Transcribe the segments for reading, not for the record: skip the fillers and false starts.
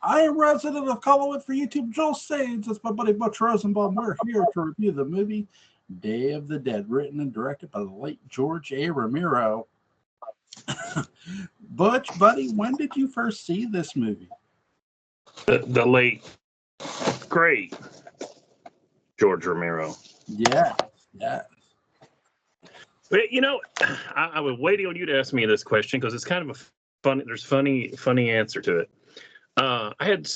I am resident of Collinwood for YouTube. Joel Sage. That's my buddy Butch Rosenbalm. We're here to review the movie Day of the Dead, written and directed by the late George A. Romero. Butch, buddy, when did you first see this movie? The late, great George Romero. Yeah. But you know, I was waiting on you to ask me this question because it's kind of a funny. There's funny answer to it. I have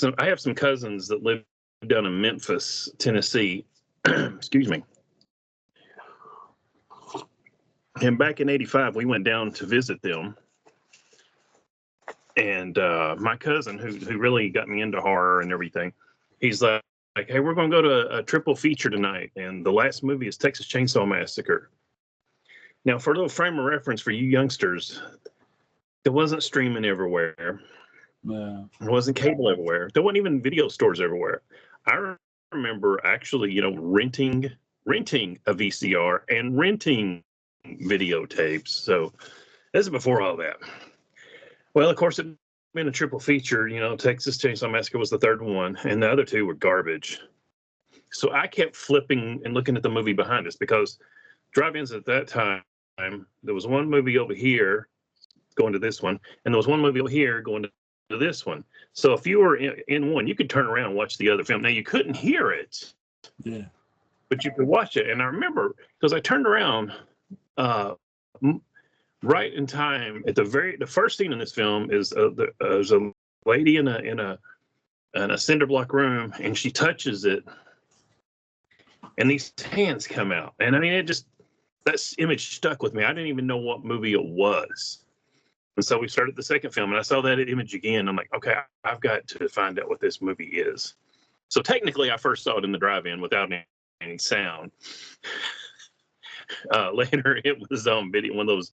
some cousins that live down in Memphis, Tennessee. Excuse me. And back in '85, we went down to visit them. And my cousin, who really got me into horror and everything, he's like, hey, we're going to go to a triple feature tonight. And the last movie is Texas Chainsaw Massacre. Now, for a little frame of reference for you youngsters, there wasn't streaming everywhere. Yeah. There wasn't cable everywhere. There wasn't even video stores everywhere. I remember actually, renting a VCR and renting videotapes. So this is before all that. Well, of course, it been a triple feature. Texas Chainsaw Massacre was the third one, and the other two were garbage. So I kept flipping and looking at the movie behind us because drive-ins at that time, there was one movie over here going to this one, and there was one movie over here going to this one. So if you were in one, you could turn around and watch the other film. Now, you couldn't hear it, but you could watch it. And I remember, because I turned around right in time at the first scene in this film is there's a lady in a cinder block room, and she touches it, and these hands come out. And I mean, that image stuck with me. I didn't even know what movie it was. And so we started the second film, and I saw that image again. I'm like, okay, I've got to find out what this movie is. So technically, I first saw it in the drive-in without any sound. Later, it was on video, one of those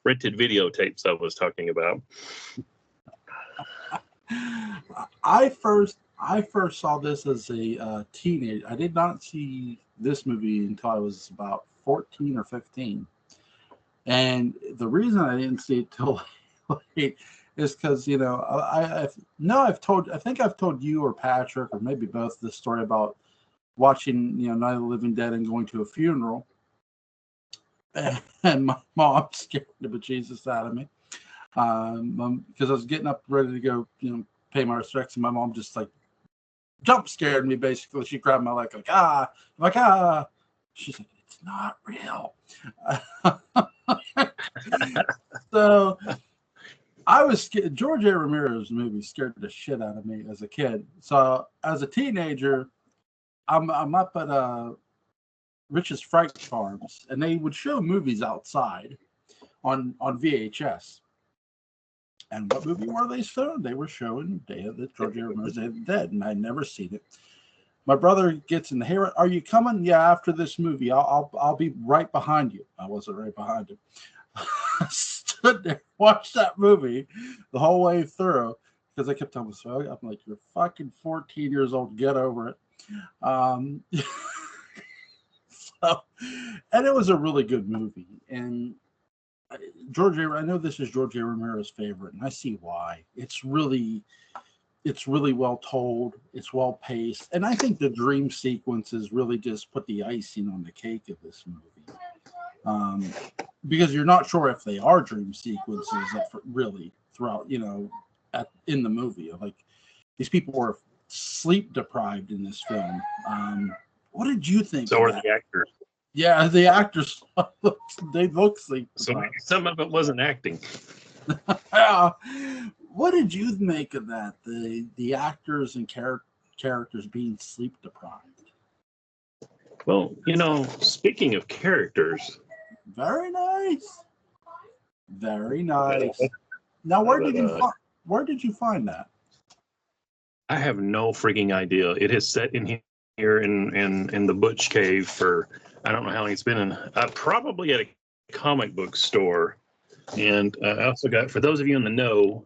rented videotapes I was talking about. I first saw this as a teenager. I did not see this movie until I was about 14 or 15. And the reason I didn't see it till late is because, I think I've told you or Patrick or maybe both this story about watching, Night of the Living Dead and going to a funeral. And my mom scared the bejesus out of me because I was getting up ready to go, pay my respects, and my mom just like jump scared me. Basically, she grabbed my leg like I'm like she's like, it's not real. So I was scared. George A. Romero's movie scared the shit out of me as a kid. So as a teenager, I'm up at Rich's Fright Farms, and they would show movies outside on VHS. And what movie were they showing? They were showing George A. Romero's Day of the Dead, and I'd never seen it. My brother gets in the hair. Are you coming? Yeah, after this movie, I'll be right behind you. I wasn't right behind him. I stood there, watched that movie the whole way through because I kept telling myself, I'm like, you're fucking 14 years old. Get over it. And it was a really good movie. And I know this is George A. Romero's favorite, and I see why. It's really well told. It's well paced, and I think the dream sequences really just put the icing on the cake of this movie, because you're not sure if they are dream sequences really throughout, in the movie. Like, these people were sleep deprived in this film. What did you think? So are the actors. Yeah, the actors, they look sleep deprived. So maybe some of it wasn't acting. What did you make of that? The actors and characters being sleep deprived. Well, speaking of characters. Very nice. Very nice. Now, where did you find that? I have no freaking idea. It is set in here in the Butch Cave for, I don't know how long it's been in. Probably at a comic book store. And I also got, for those of you in the know,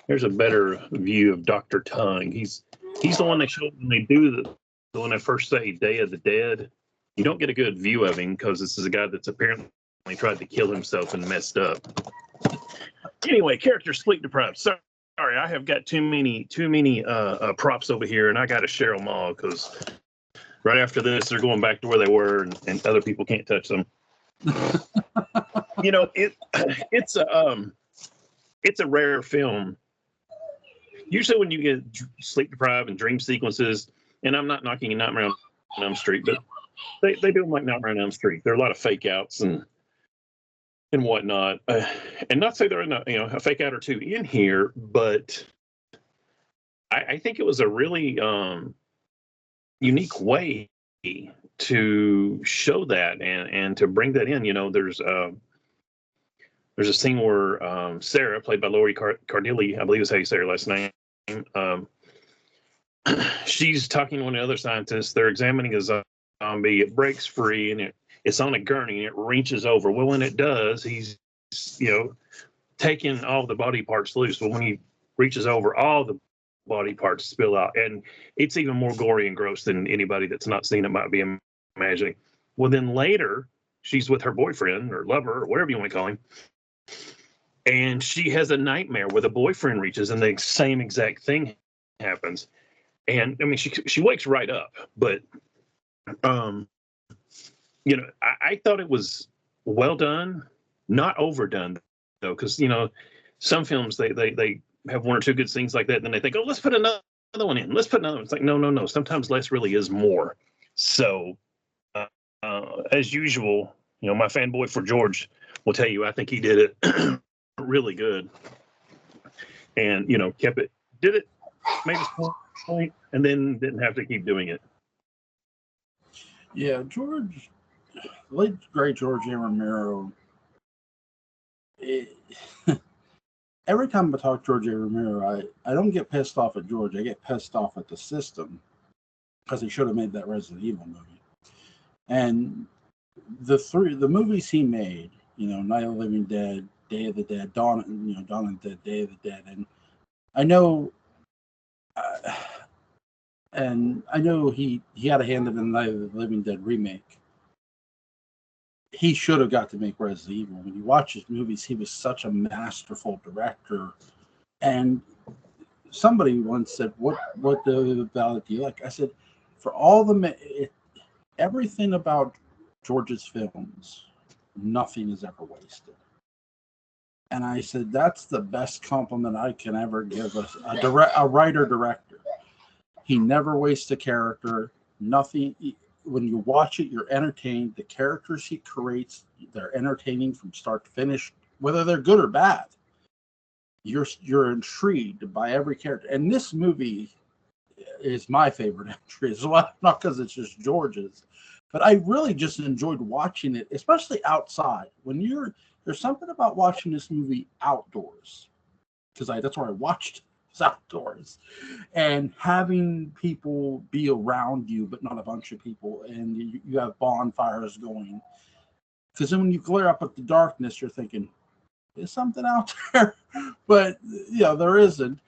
here's a better view of Dr. Tongue. He's the one they showed when they do when I first say Day of the Dead. You don't get a good view of him because this is a guy that's apparently tried to kill himself and messed up. Anyway, character sleep deprived. Sorry, I have got too many props over here, and I got to share them all because right after this, they're going back to where they were, and other people can't touch them. You know, it's a rare film. Usually, when you get sleep deprived and dream sequences, and I'm not knocking Nightmare on Elm Street, but they do them like Nightmare on Elm Street. There are a lot of fake outs and whatnot, and not say there are not, a fake out or two in here, but I think it was a really unique way to show that and to bring that in. There's a scene where Sarah, played by Lori Cardilli, I believe is how you say her last name, she's talking to one of the other scientists. They're examining a zombie. It breaks free and it's on a gurney and it reaches over. Well, when it does, he's taking all the body parts loose. But when he reaches over, all the body parts spill out, and it's even more gory and gross than anybody that's not seen it might be imagining. Well, then later, she's with her boyfriend or lover or whatever you want to call him, and she has a nightmare where the boyfriend reaches and the same exact thing happens. And I mean, she wakes right up, but I thought it was well done, not overdone though, because some films they have one or two good scenes like that, and then they think, oh, let's put another one in. Let's put another one. It's like, no. Sometimes less really is more. So, as usual, my fanboy for George will tell you, I think he did it really good, and did it, made his point, and then didn't have to keep doing it. Yeah, late great George A. Romero. Every time I talk George A. Romero, I don't get pissed off at George. I get pissed off at the system because he should have made that Resident Evil movie. And the movies he made, Night of the Living Dead, Day of the Dead, Dawn of the Dead, Day of the Dead, and I know he had a hand in the Night of the Living Dead remake. He should have got to make Resident Evil. When you watch his movies, he was such a masterful director. And somebody once said, "What about it do you like?" I said, "For all everything about George's films, nothing is ever wasted." And I said, "That's the best compliment I can ever give a writer-director. He never wastes a character. Nothing." When you watch it, you're entertained. The characters he creates, they're entertaining from start to finish, whether they're good or bad. You're intrigued by every character. And this movie is my favorite entry as well, not because it's just George's, but I really just enjoyed watching it, especially outside. There's something about watching this movie outdoors, because that's where I watched it. Outdoors, and having people be around you, but not a bunch of people, and you have bonfires going. Because then when you glare up at the darkness, you're thinking, "There's something out there," but there isn't.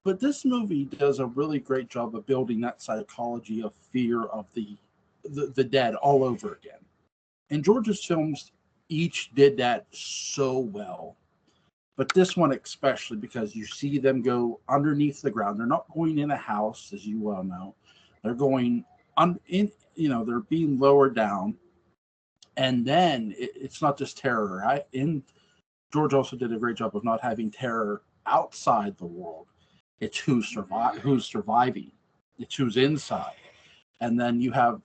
But this movie does a really great job of building that psychology of fear of the dead all over again. And George's films each did that so well. But this one especially, because you see them go underneath the ground. They're not going in a house, as you well know. They're going they're being lowered down. And then it's not just terror. George also did a great job of not having terror outside the world. It's who's surviving. It's who's inside. And then you have,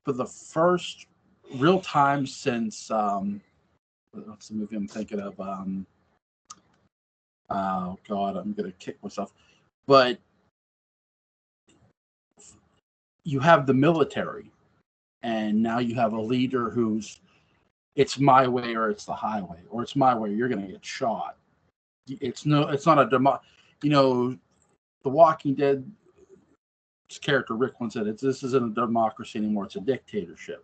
for the first real time since, what's the movie I'm thinking of? Oh God, I'm gonna kick myself. But you have the military, and now you have a leader who's, it's my way or it's the highway, or it's my way, you're gonna get shot. It's not a The Walking Dead character Rick once said, this isn't a democracy anymore, it's a dictatorship.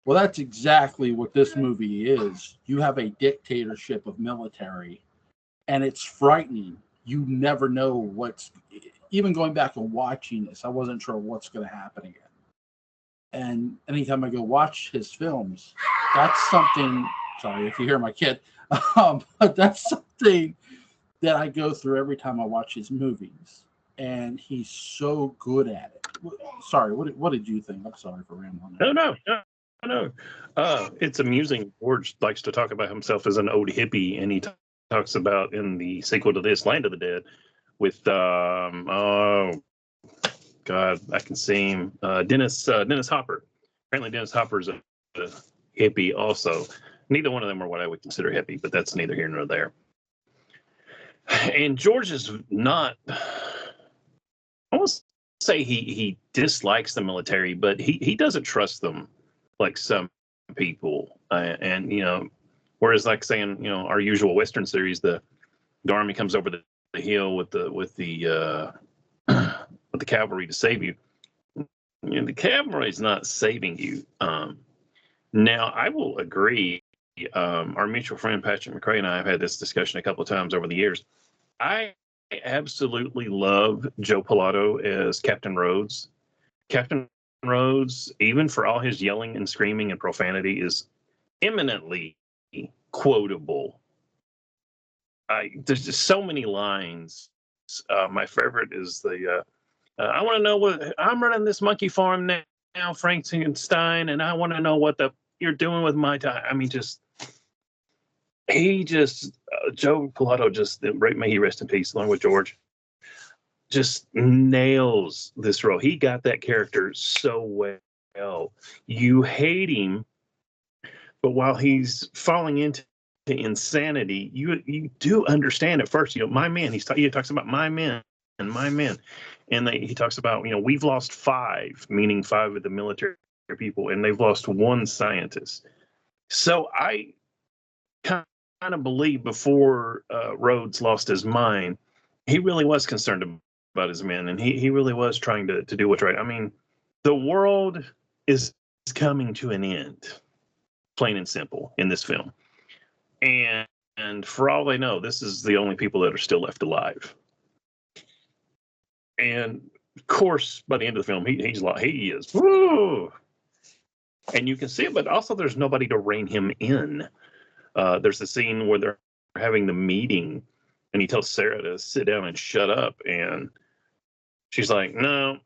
Well, that's exactly what this movie is. You have a dictatorship of military. And it's frightening. You never know even going back and watching this, I wasn't sure what's going to happen again. And anytime I go watch his films, that's something, sorry if you hear my kid, But that's something that I go through every time I watch his movies, and he's so good at it. Sorry, what did you think? I'm sorry for rambling. No. It's amusing. George likes to talk about himself as an old hippie, and he talks about in the sequel to this, Land of the Dead, with oh God, I can see him, Dennis Hopper. Apparently, Dennis Hopper's a hippie also. Neither one of them are what I would consider hippie, but that's neither here nor there. And George is not. I won't say he dislikes the military, but he doesn't trust them like some people. And whereas like saying our usual Western series, the army comes over the hill with the with the cavalry to save you. The cavalry is not saving you. Now I will agree. Our mutual friend Patrick McRae and I have had this discussion a couple of times over the years. I absolutely love Joe Pilato as Captain Rhodes. Captain Rhodes, even for all his yelling and screaming and profanity, is eminently quotable. There's just so many lines. My favorite is the I want to know what I'm running this monkey farm now, Frankenstein, and I want to know what you're doing with my time. I mean, Joe Pilato just, may he rest in peace, along with George, just nails this role. He got that character so well. You hate him, but while he's falling into insanity, you do understand at first. My man. He talks about my men and my men, and he talks about we've lost 5, meaning 5 of the military people, and they've lost 1 scientist. So I kind of believe before Rhodes lost his mind, he really was concerned about his men, and he really was trying to do what's right. I mean, the world is coming to an end, plain and simple, in this film. And for all they know, this is the only people that are still left alive. And of course, by the end of the film, he is, woo! And you can see it, but also there's nobody to rein him in. There's the scene where they're having the meeting, and he tells Sarah to sit down and shut up, and she's like, no.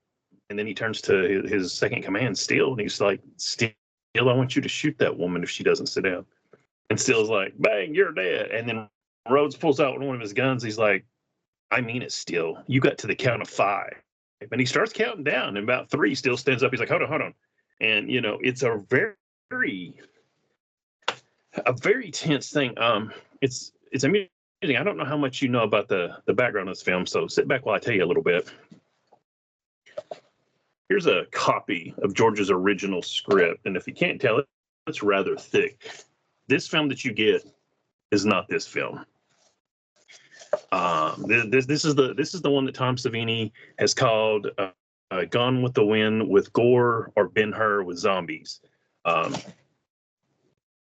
And then he turns to his second command, Steele, and he's like, Steele, I want you to shoot that woman if she doesn't sit down. And Steele's like, bang, you're dead. And then Rhodes pulls out one of his guns. He's like, I mean it, Steele. You got to the count of 5. And he starts counting down, and about 3, Steele stands up. He's like, hold on. And, it's a very tense thing. It's amusing. I don't know how much you know about the background of this film, so sit back while I tell you a little bit. Here's a copy of George's original script, and if you can't tell, it's rather thick. This film that you get is not this film. This is the one that Tom Savini has called Gone with the Wind with gore, or Ben-Hur with zombies.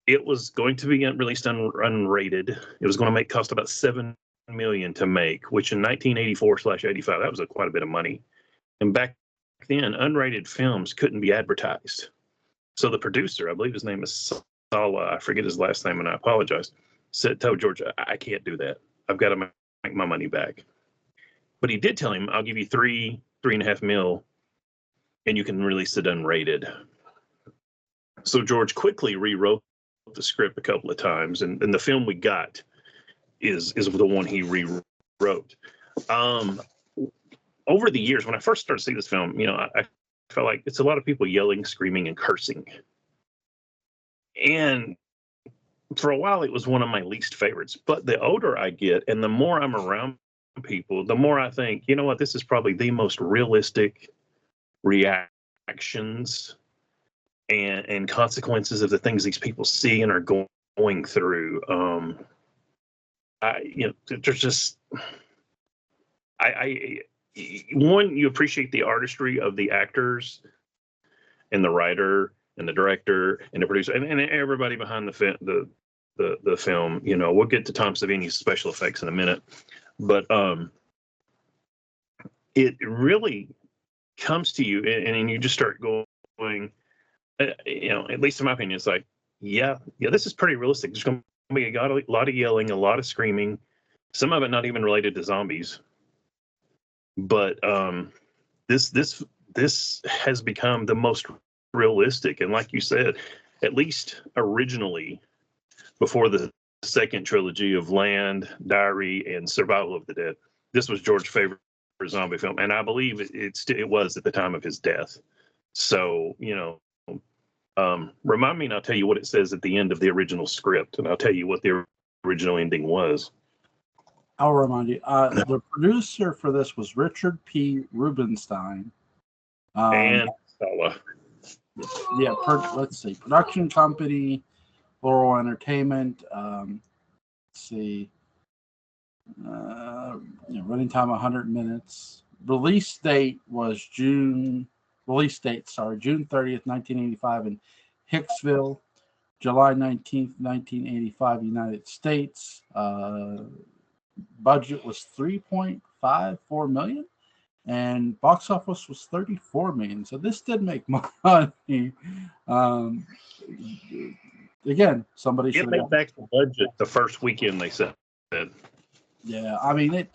It was going to be released unrated. It was going to cost about $7 million to make, which in 1984/85, that was quite a bit of money. And back then, unrated films couldn't be advertised. So the producer, I believe his name is Sala, I forget his last name, and I apologize, told George, I can't do that. I've got to make my money back. But he did tell him, I'll give you $3.5 million, and you can release it unrated. So George quickly rewrote the script a couple of times, and the film we got is the one he rewrote. Over the years, when I first started seeing this film, I felt like it's a lot of people yelling, screaming, and cursing. And for a while, it was one of my least favorites. But the older I get, and the more I'm around people, the more I think, you know what, this is probably the most realistic reactions and consequences of the things these people see and are going through. There's just, one, you appreciate the artistry of the actors and the writer and the director and the producer and everybody behind the film. We'll get to Tom Savini's special effects in a minute, but it really comes to you, and you just start going, at least in my opinion, it's like, yeah, this is pretty realistic. There's going to zombie, got a lot of yelling, a lot of screaming. Some of it not even related to zombies. But this has become the most realistic, and like you said, at least originally, before the second trilogy of Land, Diary, and Survival of the Dead, this was George's favorite zombie film, and I believe it was at the time of his death. So, remind me, and I'll tell you what it says at the end of the original script, and I'll tell you what the original ending was. I'll remind you. The producer for this was Richard P. Rubenstein. And Stella. Yeah, let's see. Production company, Laurel Entertainment. Let's see. Running time 100 minutes. Release date was June 30th, 1985 in Hicksville. July 19th, 1985, United States. Budget was $3.54 million, and box office was $34 million. So this did make money. Again, somebody should have made back the budget the first weekend, they said. Yeah, I mean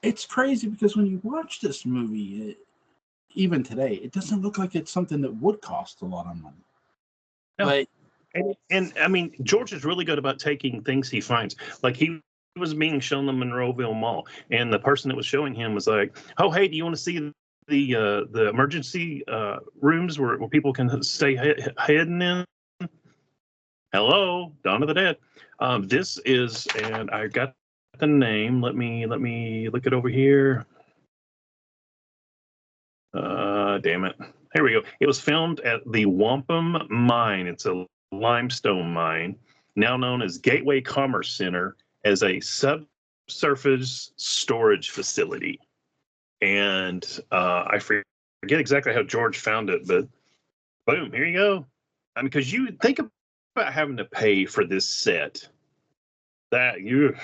it's crazy because when you watch this movie, even today, it doesn't look like it's something that would cost a lot of money. No. But, and I mean, George is really good about taking things he finds. Like he was being shown the Monroeville Mall, and the person that was showing him was like, "Oh, hey, do you want to see the emergency rooms where people can stay hidden in?" Hello, Dawn of the Dead. This is, and I got the name. Let me look it over here. Damn it. Here we go. It was filmed at the Wampum Mine. It's a limestone mine, now known as Gateway Commerce Center, as a subsurface storage facility. And I forget exactly how George found it, but boom, here you go. I mean, because you think about having to pay for this set. It's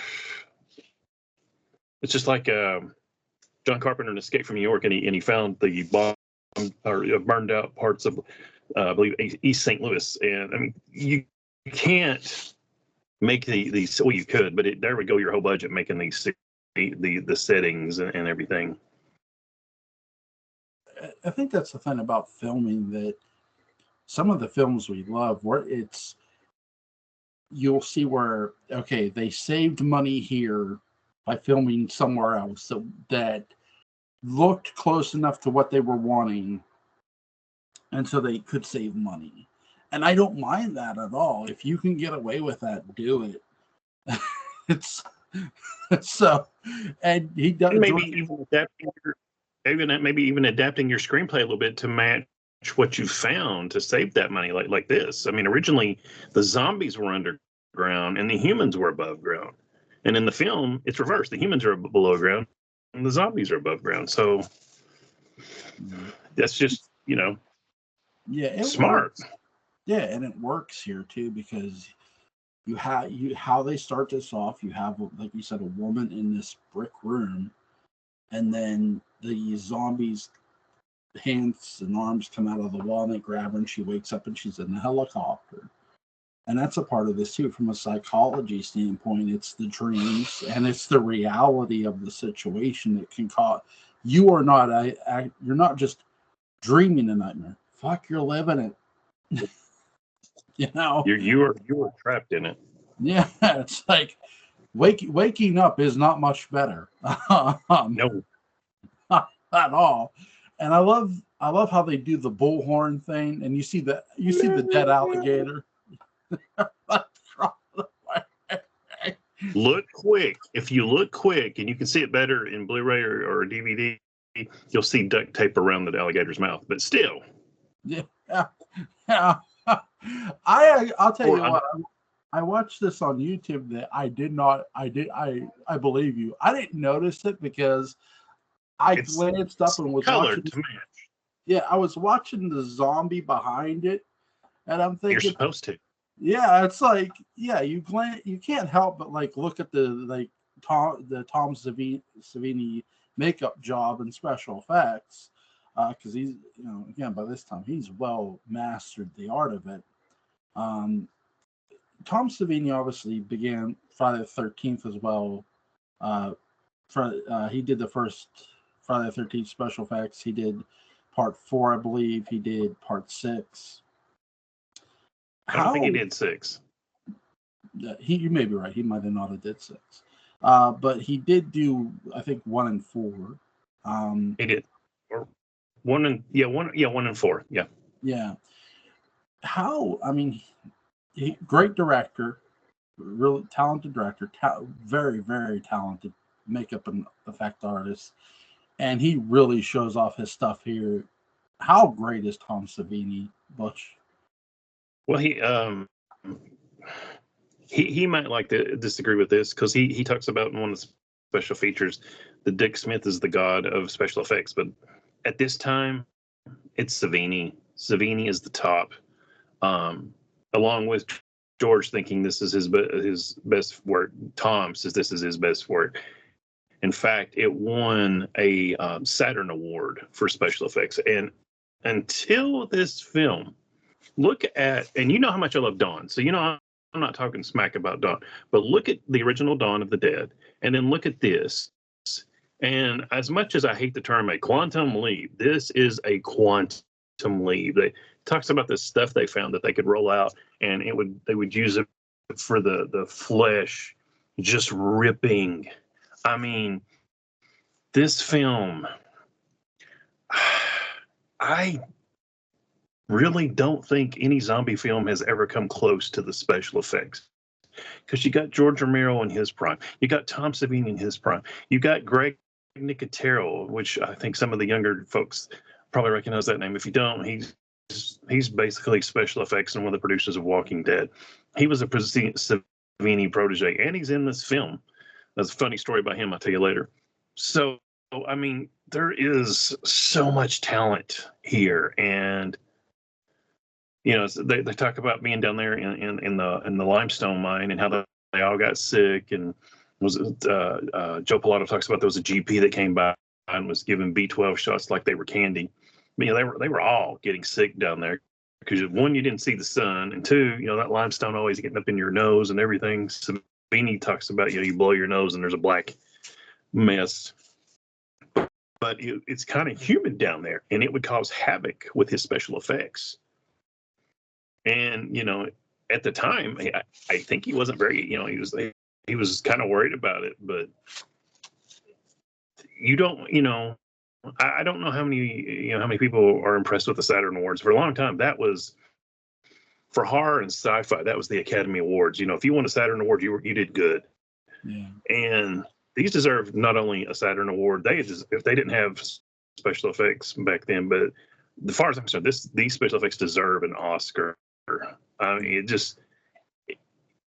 just like John Carpenter in Escape from New York, and he found the bomb or burned out parts of, I believe, East St. Louis. And I mean, you can't make these. Well, you could, but there would go your whole budget making these the settings and everything. I think that's the thing about filming, that some of the films we love, where you'll see where, okay, they saved money here by filming somewhere else that looked close enough to what they were wanting, and so they could save money. And I don't mind that at all. If you can get away with that, do it. It's so, and he does. Maybe even adapting your screenplay a little bit to match what you found to save that money, like this. I mean, originally the zombies were underground and the humans were above ground, and in the film it's reversed. The humans are below ground and the zombies are above ground. So that's just smart. Works. Yeah, and it works here too, because how they start this off. You have, like you said, a woman in this brick room, and then the zombies' hands and arms come out of the wall and they grab her, and she wakes up and she's in the helicopter. And that's a part of this too, from a psychology standpoint. It's the dreams and it's the reality of the situation that can cause you are not you're not just dreaming a nightmare. Fuck, you're living it. You are trapped in it. Yeah, it's like waking up is not much better. No, not at all. And I love how they do the bullhorn thing, and you see the dead alligator. Look quick. If you look quick, and you can see it better in Blu-ray or DVD, you'll see duct tape around the alligator's mouth. But still, yeah. I'll tell you what. I watched this on YouTube. That I believe you. I didn't notice it because I glanced up and was watching. To match. Yeah, I was watching the zombie behind it, and I'm thinking you're supposed to. Yeah, it's like, yeah, you can't help but like look at the Tom Savini makeup job and special effects, because he's, again, by this time he's well mastered the art of it. Tom Savini obviously began Friday the 13th as well. He did the first Friday the 13th special effects. He did part 4, I believe. He did part 6. I don't think he did 6. You may be right. He might have not have did 6. But he did do, I think, 1 and 4. He did. Or 1 and 4. Yeah. Yeah. Great director, really talented director, very, very talented makeup and effect artist. And he really shows off his stuff here. How great is Tom Savini, Butch? Well, he might like to disagree with this, because he talks about in one of the special features that Dick Smith is the god of special effects. But at this time, it's Savini. Savini is the top, along with George thinking this is his best work. Tom says this is his best work. In fact, it won a Saturn Award for special effects. And until this film, look at, and you know how much I love Dawn. So, you know, I'm not talking smack about Dawn, but look at the original Dawn of the Dead, and then look at this. And as much as I hate the term a quantum leap, this is a quantum leap. They talks about the stuff they found that they could roll out, and they would use it for the flesh just ripping. I mean, this film, I really don't think any zombie film has ever come close to the special effects. Because you got George Romero in his prime. You got Tom Savini in his prime. You got Greg Nicotero, which I think some of the younger folks probably recognize that name. If you don't, he's basically special effects and one of the producers of Walking Dead. He was a Savini protege, and he's in this film. There's a funny story about him I'll tell you later. So, I mean, there is so much talent here, and you know, they talk about being down there in the limestone mine and how they all got sick, and Joe Pilato talks about there was a GP that came by and was giving B12 shots like they were candy. I mean, they were all getting sick down there because, one, you didn't see the sun, and two, you know, that limestone always getting up in your nose and everything. Savini talks about, you know, you blow your nose and there's a black mess. But it's kind of humid down there, and it would cause havoc with his special effects. And, you know, at the time, I think he wasn't very, you know, he was kind of worried about it. But you don't, you know, I don't know how many people are impressed with the Saturn Awards. For a long time, that was, for horror and sci-fi, that was the Academy Awards. You know, if you won a Saturn Award, you did good. Yeah. And these deserve not only a Saturn Award, if they didn't have special effects back then, but as far as I'm concerned, these special effects deserve an Oscar. I mean,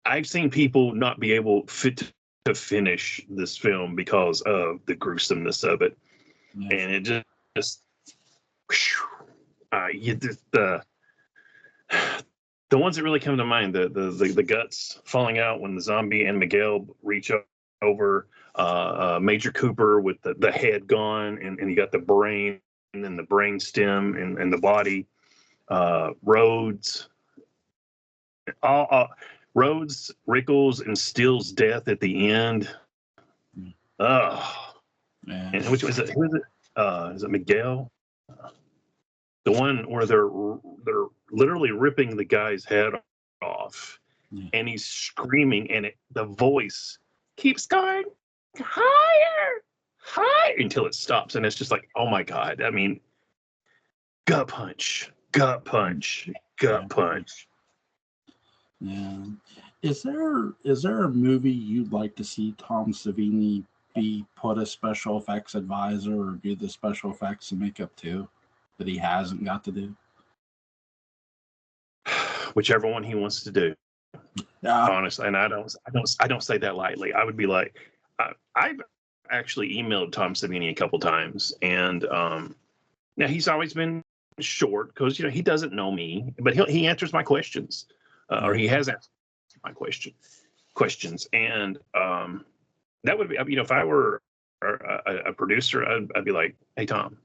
I've seen people not be able to finish this film because of the gruesomeness of it. Yes. And it just the ones that really come to mind, the guts falling out when the zombie and Miguel reach over Major Cooper with the head gone, and you got the brain and then the brain stem and the body. Rhodes, Rickles, and Steele's death at the end. Oh, man. And which was it? Who is it? Is it Miguel? The one where they're literally ripping the guy's head off, and he's screaming, and the voice keeps going higher until it stops, and it's just like, oh my God! I mean, gut punch. Yeah. Is there a movie you'd like to see Tom Savini be put as special effects advisor or do the special effects and makeup too that he hasn't got to do? Whichever one he wants to do. Yeah. Honestly, and I don't say that lightly. I would be like, I've actually emailed Tom Savini a couple times, and now he's always been short because, you know, he doesn't know me, but he answers my questions. Or he has answered my questions, and that would be, you know, if I were a producer, I'd be like, hey Tom.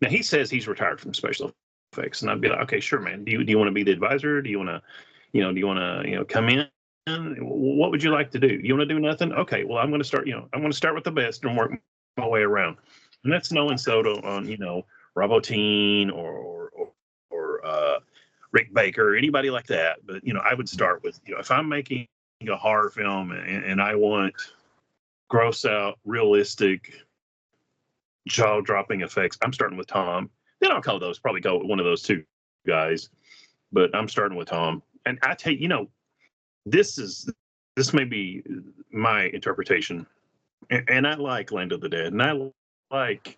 Now he says he's retired from special effects, and I'd be like, okay, sure, man. Do you want to be the advisor? Do you want to come in what would you like to do? You want to do nothing? Okay, well, I'm going to start. I'm going to start with the best and work my way around. And that's knowing Soto on Robotine or Rick Baker or anybody like that. But I would start with if I'm making a horror film and I want gross out, realistic, jaw dropping effects, I'm starting with Tom. Then I'll probably go with one of those two guys. But I'm starting with Tom. And I tell you, this may be my interpretation. And I like Land of the Dead, and I like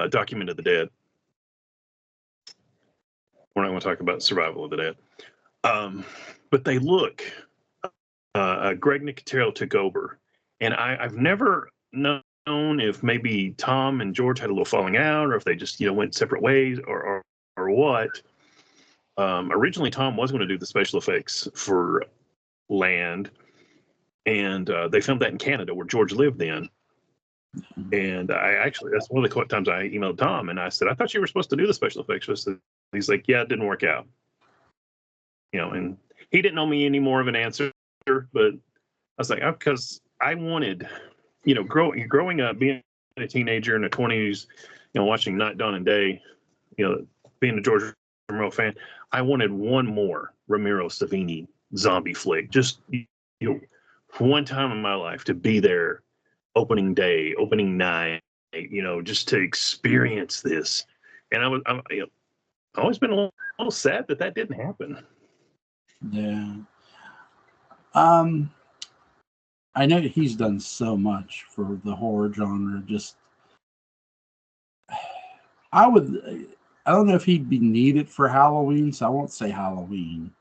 Document of the Dead. We're not going to talk about Survival of the Dead. But they look. Greg Nicotero took over, and I've never known if maybe Tom and George had a little falling out, or if they just went separate ways, or what. Originally, Tom was going to do the special effects for Land, and they filmed that in Canada, where George lived then. And that's one of the times I emailed Tom, and I said, I thought you were supposed to do the special effects. He's like, yeah, it didn't work out. And he didn't know me any more of an answer, but I was like, because I wanted, growing up, being a teenager in the 20s, watching Night, Dawn, and Day, being a George Romero fan, I wanted one more Ramiro Savini zombie flick. Just, one time in my life to be there opening day, opening night, just to experience this. And I've always been a little sad that didn't happen. Yeah. I know he's done so much for the horror genre. I don't know if he'd be needed for Halloween, so I won't say Halloween.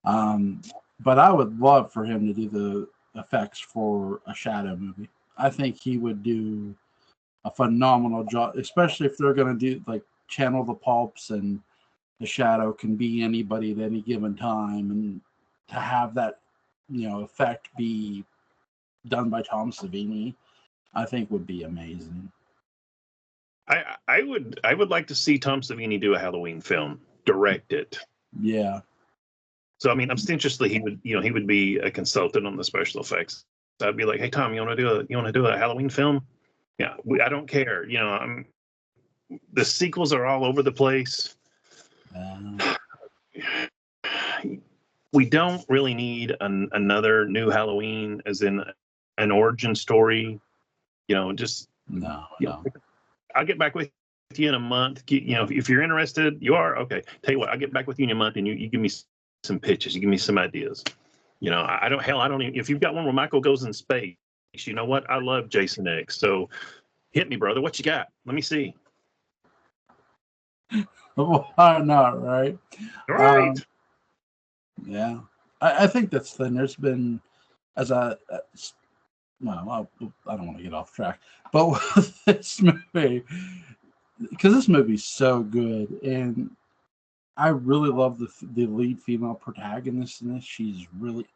But I would love for him to do the effects for a Shadow movie. I think he would do a phenomenal job, especially if they're going to do channel the pulps, and the Shadow can be anybody at any given time, and to have that effect be done by Tom Savini, I think would be amazing. I would like to see Tom Savini do a Halloween film, direct it. Yeah. So ostensibly he would be a consultant on the special effects. So I'd be like, hey Tom, you want to do a Halloween film? Yeah, I don't care. The sequels are all over the place. We don't really need another new Halloween, as in an origin story. Just no. I'll get back with you in a month. If you're interested, you are okay. Tell you what, I'll get back with you in a month, and you give me some pitches. You give me some ideas. I don't even, if you've got one where Michael goes in space, you know what? I love Jason X. So hit me, brother. What you got? Let me see. Why not, right? Right. Yeah. I think that's the thing. There's been, I don't want to get off track, but with this movie, because this movie's so good, and I really love the lead female protagonist in this. She's really,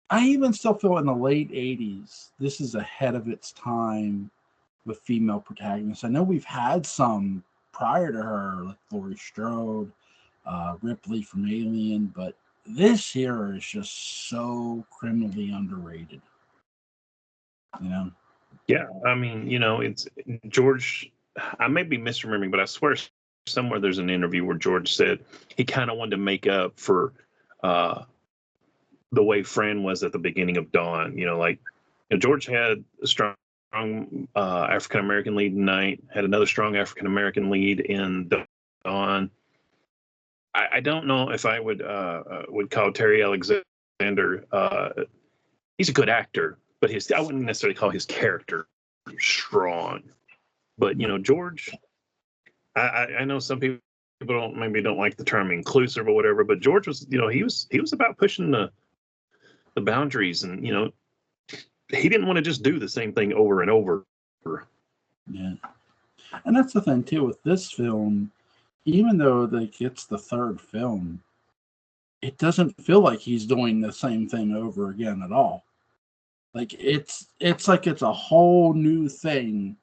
I even still feel in the late 80s, this is ahead of its time with female protagonists. I know we've had some prior to her, like Laurie Strode, Ripley from Alien, but this here is just so criminally underrated. Yeah, it's George. I may be misremembering, but I swear somewhere there's an interview where George said he kind of wanted to make up for the way Fran was at the beginning of Dawn. George had a strong African American lead in Night, had another strong African American lead in Dawn. I don't know if I would call Terry Alexander. He's a good actor, but I wouldn't necessarily call his character strong. But George, I know some people don't like the term inclusive or whatever, but George was, he was about pushing the boundaries, and he didn't want to just do the same thing over and over. Yeah, and that's the thing too with this film. Even though it's the third film, it doesn't feel like he's doing the same thing over again at all. It's like it's a whole new thing.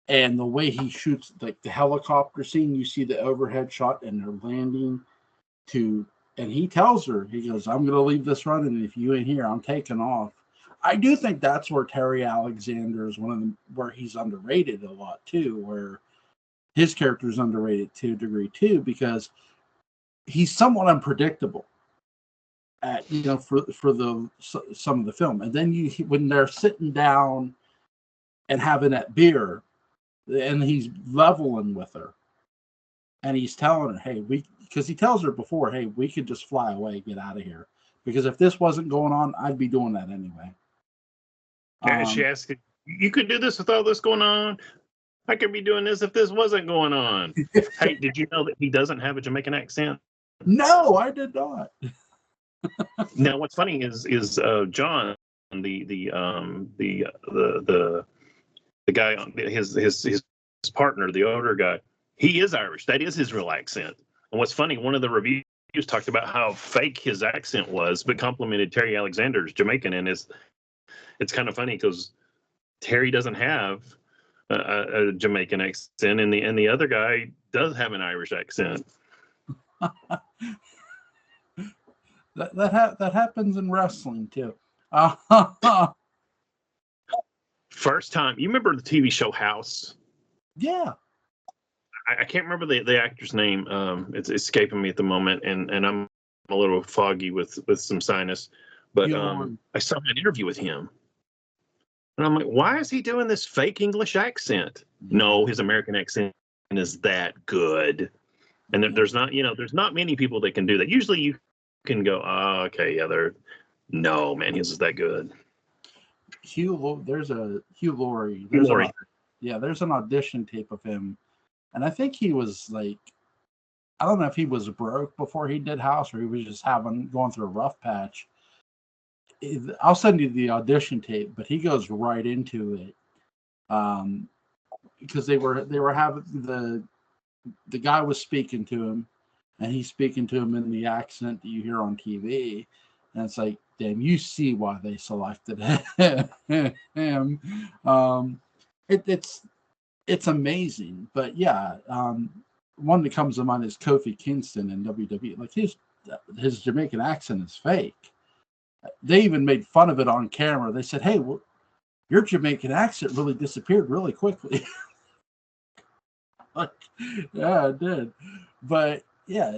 And the way he shoots, the helicopter scene, you see the overhead shot and they're landing to And he tells her, he goes, I'm going to leave this running. And if you ain't here, I'm taking off. I do think that's where Terry Alexander is where he's underrated a lot too, where his character is underrated to a degree too, because he's somewhat unpredictable at, for some of the film. And then when they're sitting down and having that beer, and he's leveling with her, and he's telling her, hey, because he tells her before, hey, we could just fly away, get out of here. Because if this wasn't going on, I'd be doing that anyway. And she asked, you could do this with all this going on? I could be doing this if this wasn't going on. Hey, did you know that he doesn't have a Jamaican accent? No, I did not. Now, what's funny is John, the guy on his partner, the older guy, he is Irish. That is his real accent. And what's funny, one of the reviews talked about how fake his accent was, but complimented Terry Alexander's Jamaican. And it's kind of funny because Terry doesn't have a Jamaican accent, and the other guy does have an Irish accent. that happens in wrestling too. First time, you remember the TV show House? Yeah. I can't remember the actor's name. It's escaping me at the moment, and I'm a little foggy with some sinus. But I saw an interview with him, and I'm like, why is he doing this fake English accent? No, his American accent is that good. And there's not many people that can do that. Usually you can go, oh, okay, yeah, no, man, his is that good. There's a Hugh Laurie. There's an audition tape of him. And I think he was like, I don't know if he was broke before he did House or he was just going through a rough patch. I'll send you the audition tape, but he goes right into it. Because they were having the guy was speaking to him, and he's speaking to him in the accent that you hear on TV. And it's like, damn, you see why they selected him. It's amazing. But yeah, one that comes to mind is Kofi Kingston in WWE. Like his Jamaican accent is fake. They even made fun of it on camera. They said, hey, well, your Jamaican accent really disappeared really quickly. Yeah, it did. But yeah,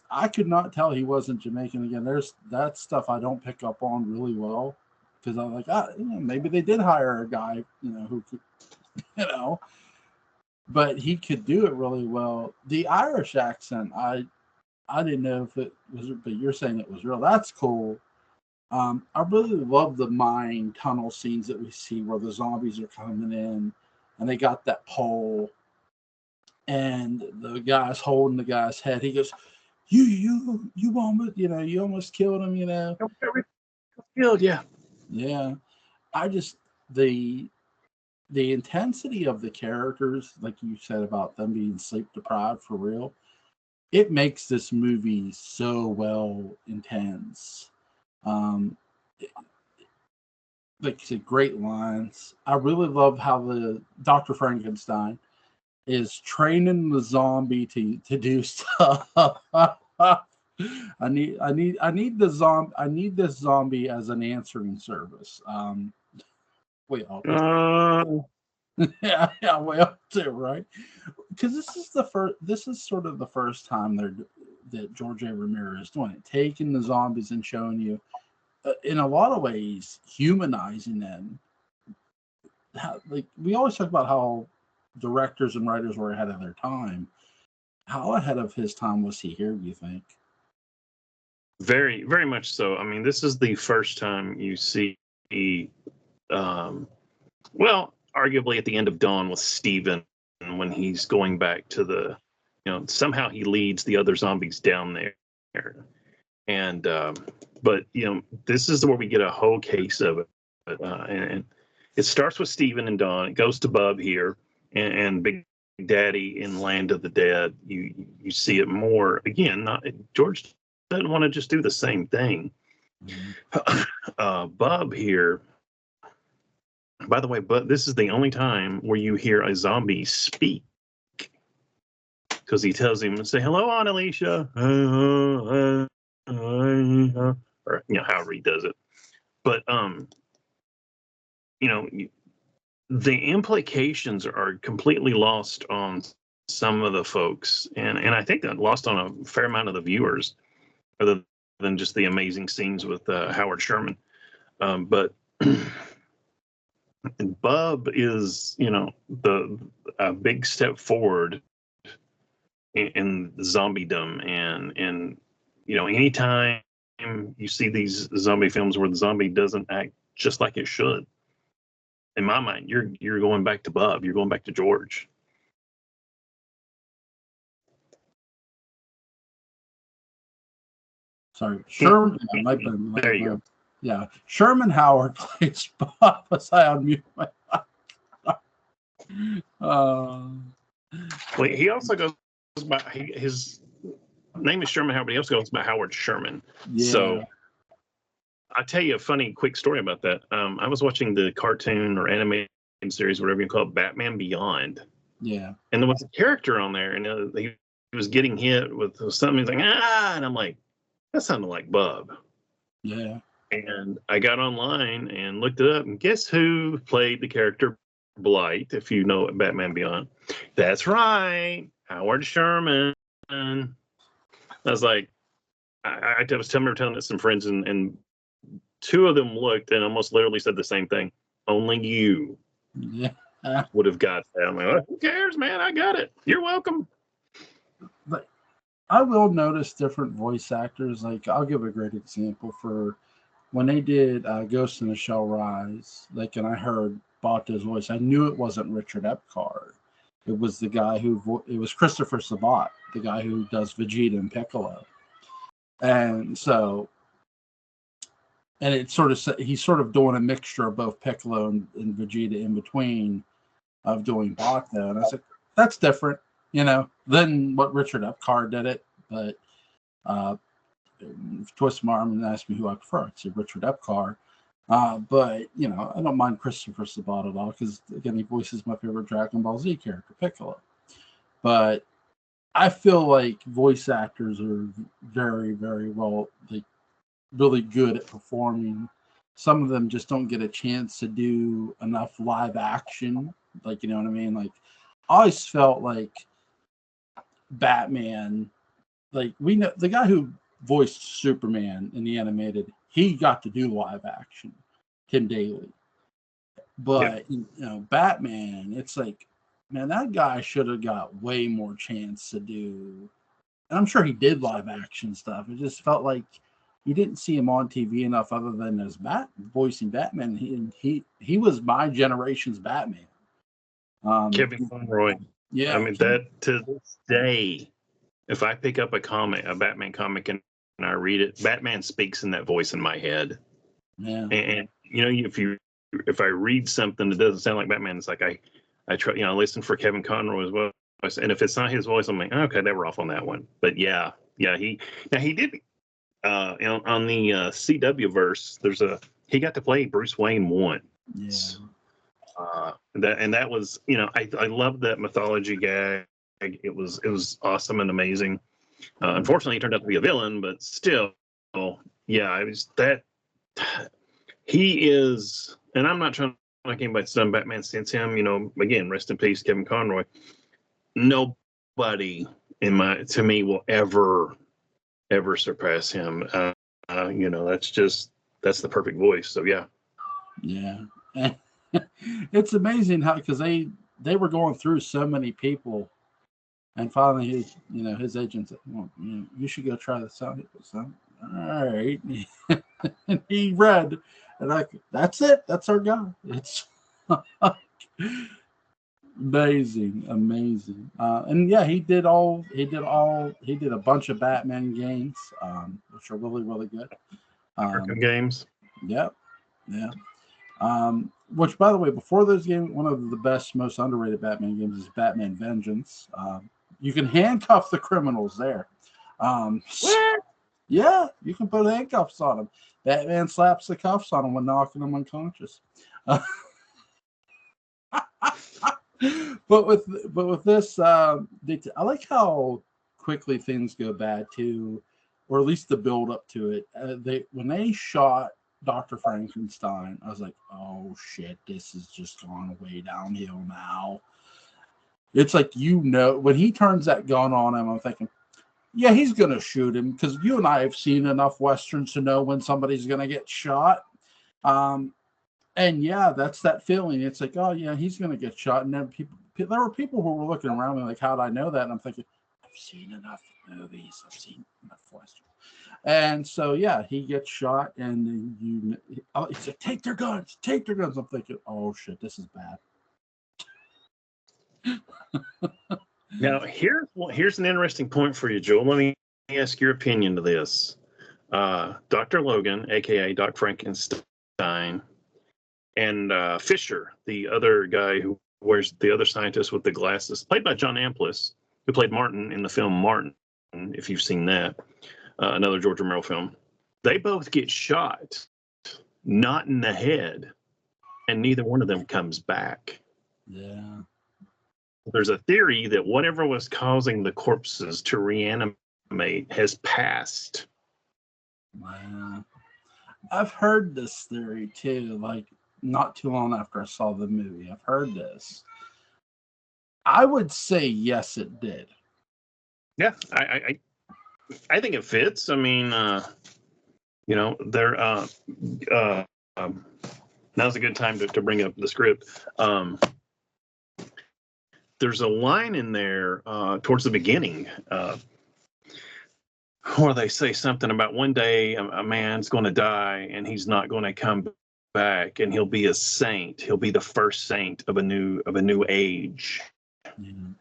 I could not tell he wasn't Jamaican. Again, there's that stuff I don't pick up on really well, because I'm like, maybe they did hire a guy, who could, but he could do it really well. The Irish accent, I didn't know if it was, but you're saying it was real. That's cool. I really love the mine tunnel scenes that we see where the zombies are coming in, and they got that pole, and the guy's holding the guy's head. He goes, "You almost, you almost killed him, Killed, yeah. Yeah, I just the intensity of the characters, like you said about them being sleep deprived for real, it makes this movie so well intense. Like you said, great lines. I really love how the Dr. Frankenstein is training the zombie to do stuff. I need this zombie as an answering service. Yeah, well, too, right? Because this is sort of the first time that George A. Romero is doing it, taking the zombies and showing you, in a lot of ways, humanizing them. Like we always talk about how directors and writers were ahead of their time. How ahead of his time was he here, do you think? Very, very much so. I mean, this is the first time you see, arguably at the end of Dawn with Steven, when he's going back to somehow he leads the other zombies down there. And, but, this is where we get a whole case of it. And it starts with Steven and Dawn. It goes to Bub here and Big Daddy in Land of the Dead. You see it more. Again, George doesn't want to just do the same thing. Bub here, by the way, but this is the only time where you hear a zombie speak, because he tells him, say hello, Aunt Alicia. or however he does it. But the implications are completely lost on some of the folks, and I think that lost on a fair amount of the viewers, other than just the amazing scenes with Howard Sherman. But Bub is, a big step forward in zombiedom, and anytime you see these zombie films where the zombie doesn't act just like it should, in my mind, you're going back to Bub, you're going back to George. Sorry, Sherman. There you go. Yeah, Sherman Howard plays Bob. Was I on mute? Well, he also goes by his name is Sherman Howard, but he also goes by Howard Sherman. Yeah. So I'll tell you a funny, quick story about that. I was watching the cartoon or animated series, whatever you call it, Batman Beyond. Yeah. And there was a character on there, and he was getting hit with something. He's like, and I'm like, that sounded like Bub. Yeah. And I got online and looked it up, and guess who played the character Blight, if you know Batman Beyond? That's right, Howard Sherman. I was like, I was telling it to some friends, and two of them looked and almost literally said the same thing. Only you would have got that. I'm like, who cares, man? I got it. You're welcome. But I will notice different voice actors. Like, I'll give a great example for when they did Ghost in the Shell Rise. Like, and I heard Bato's voice, I knew it wasn't Richard Epcar. It was the guy it was Christopher Sabat, the guy who does Vegeta and Piccolo. And so, and he's sort of doing a mixture of both Piccolo and Vegeta in between of doing Bato. And I said, that's different, than what Richard Epcar did it. But twist my arm and ask me who I prefer, I'd say Richard Epcar. But I don't mind Christopher Sabat at all, because again, he voices my favorite Dragon Ball Z character, Piccolo. But I feel like voice actors are very, very really good at performing. Some of them just don't get a chance to do enough live action. Like, you know what I mean? Like, I always felt like Batman, like, we know the guy who voiced Superman in the animated, he got to do live action, Tim Daly. But Batman, it's like, man, that guy should have got way more chance to do. And I'm sure he did live action stuff. It just felt like you didn't see him on TV enough, other than as voicing Batman. He was my generation's Batman. Kevin Conroy. Yeah, I mean, that to this day, if I pick up a Batman comic, and I read it, Batman speaks in that voice in my head. Yeah. And if I read something that doesn't sound like Batman, it's like I try, listen for Kevin Conroy as well. And if it's not his voice, I'm like, okay, they were off on that one. But yeah, he did on the CW verse. He got to play Bruce Wayne 1. Yeah. That was, I loved that mythology gag. It was awesome and amazing. Unfortunately, he turned out to be a villain, but still, yeah, it was that. He is, and I'm not trying to like anybody's done Batman since him. Again, rest in peace, Kevin Conroy. Nobody to me will ever surpass him. That's the perfect voice. So yeah. Yeah. It's amazing how, because they were going through so many people, and finally his agent said, well, you should go try this out. He goes, all right. And he read, and that's it. That's our guy. It's amazing. And yeah, he did a bunch of Batman games, which are really, really good. Games. Yep. Yeah. Which, by the way, before those games, one of the best, most underrated Batman games is Batman Vengeance. You can handcuff the criminals there. Yeah, you can put handcuffs on them. Batman slaps the cuffs on them when knocking them unconscious. But with this, I like how quickly things go bad too. or at least the build up to it. When they shot Dr. Frankenstein, I was like, oh shit, this has just gone way downhill now. It's like, when he turns that gun on him, I'm thinking, yeah, he's going to shoot him, because you and I have seen enough Westerns to know when somebody's going to get shot. And yeah, that's that feeling. It's like, oh yeah, he's going to get shot. And then there were people who were looking around me like, how'd I know that? And I'm thinking, I've seen enough movies. I've seen enough Westerns. And so, yeah, he gets shot, and he's like, take their guns. I'm thinking, oh shit, this is bad. Now, here's an interesting point for you, Joel. Let me ask your opinion to this. Dr. Logan, aka Doc Frankenstein, and Fisher, the other guy who wears the other scientist with the glasses, played by John Amplas, who played Martin in the film Martin, if you've seen that, another George Romero film. They both get shot, not in the head, and neither one of them comes back. Yeah. There's a theory that whatever was causing the corpses to reanimate has passed. Wow. I've heard this theory too, like not too long after I saw the movie. I've heard this. I would say yes, it did. Yeah, I think it fits. I mean, now's a good time to bring up the script. There's a line in there towards the beginning where they say something about one day a man's going to die and he's not going to come back, and he'll be a saint. He'll be the first saint of a new age. Mm-hmm.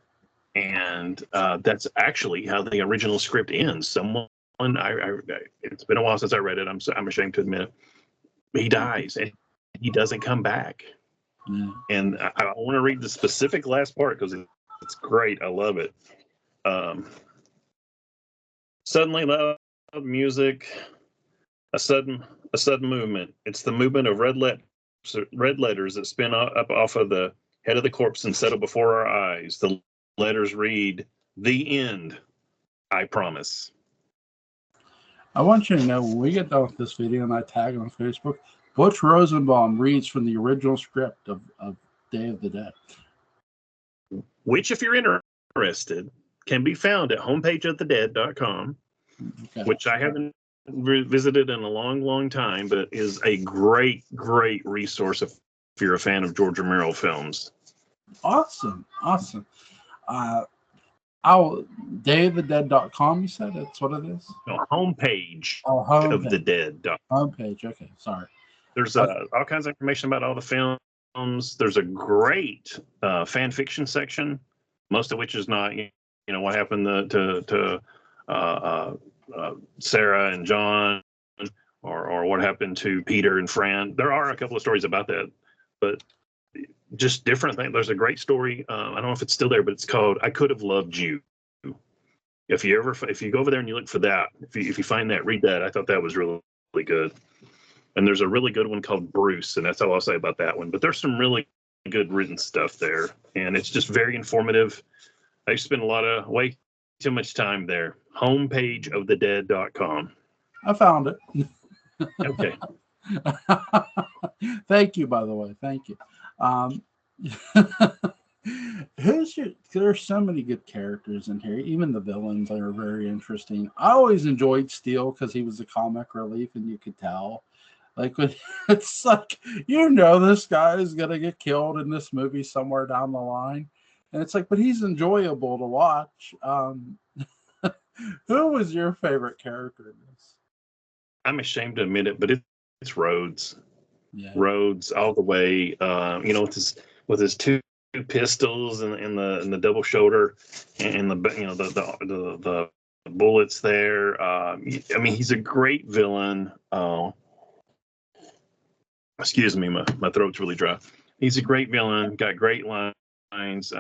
And that's actually how the original script ends. Someone, it's been a while since I read it. I'm ashamed to admit it. He dies and he doesn't come back. Mm. And I want to read the specific last part because it's great. I love it. Suddenly loud music, a sudden movement. It's the movement of red letters that spin up off of the head of the corpse and settle before our eyes. The letters read, "The end, I promise." I want you to know, when we get done with this video and I tag it on Facebook, Butch Rosenbalm reads from the original script of Day of the Dead. Which, if you're interested, can be found at homepageofthedead.com, okay. Which I haven't visited in a long, long time, but is a great, great resource if you're a fan of George Romero films. Awesome. Dayofthedead.com, you said? That's what it is? No, homepage of the dead. Homepage, okay, sorry. There's all kinds of information about all the films. There's a great fan fiction section, most of which is not, what happened to Sarah and John, or what happened to Peter and Fran. There are a couple of stories about that, but just different things. There's a great story. I don't know if it's still there, but it's called "I Could Have Loved You." If you go over there and you look for that, if you find that, read that. I thought that was really, really good. And there's a really good one called Bruce, and that's all I'll say about that one. But there's some really good written stuff there, and it's just very informative. I spend way too much time there. Homepageofthedead.com. I found it. Okay. Thank you, by the way. Thank you. There's so many good characters in here. Even the villains are very interesting. I always enjoyed Steele because he was a comic relief, and you could tell. Like, when it's like, this guy is going to get killed in this movie somewhere down the line. And it's like, but he's enjoyable to watch. Who was your favorite character in this? I'm ashamed to admit it, but it's Rhodes. Yeah. Rhodes all the way. With his two pistols and the double shoulder and the bullets there. I mean, he's a great villain. Excuse me, my throat's really dry. He's a great villain. Got great lines.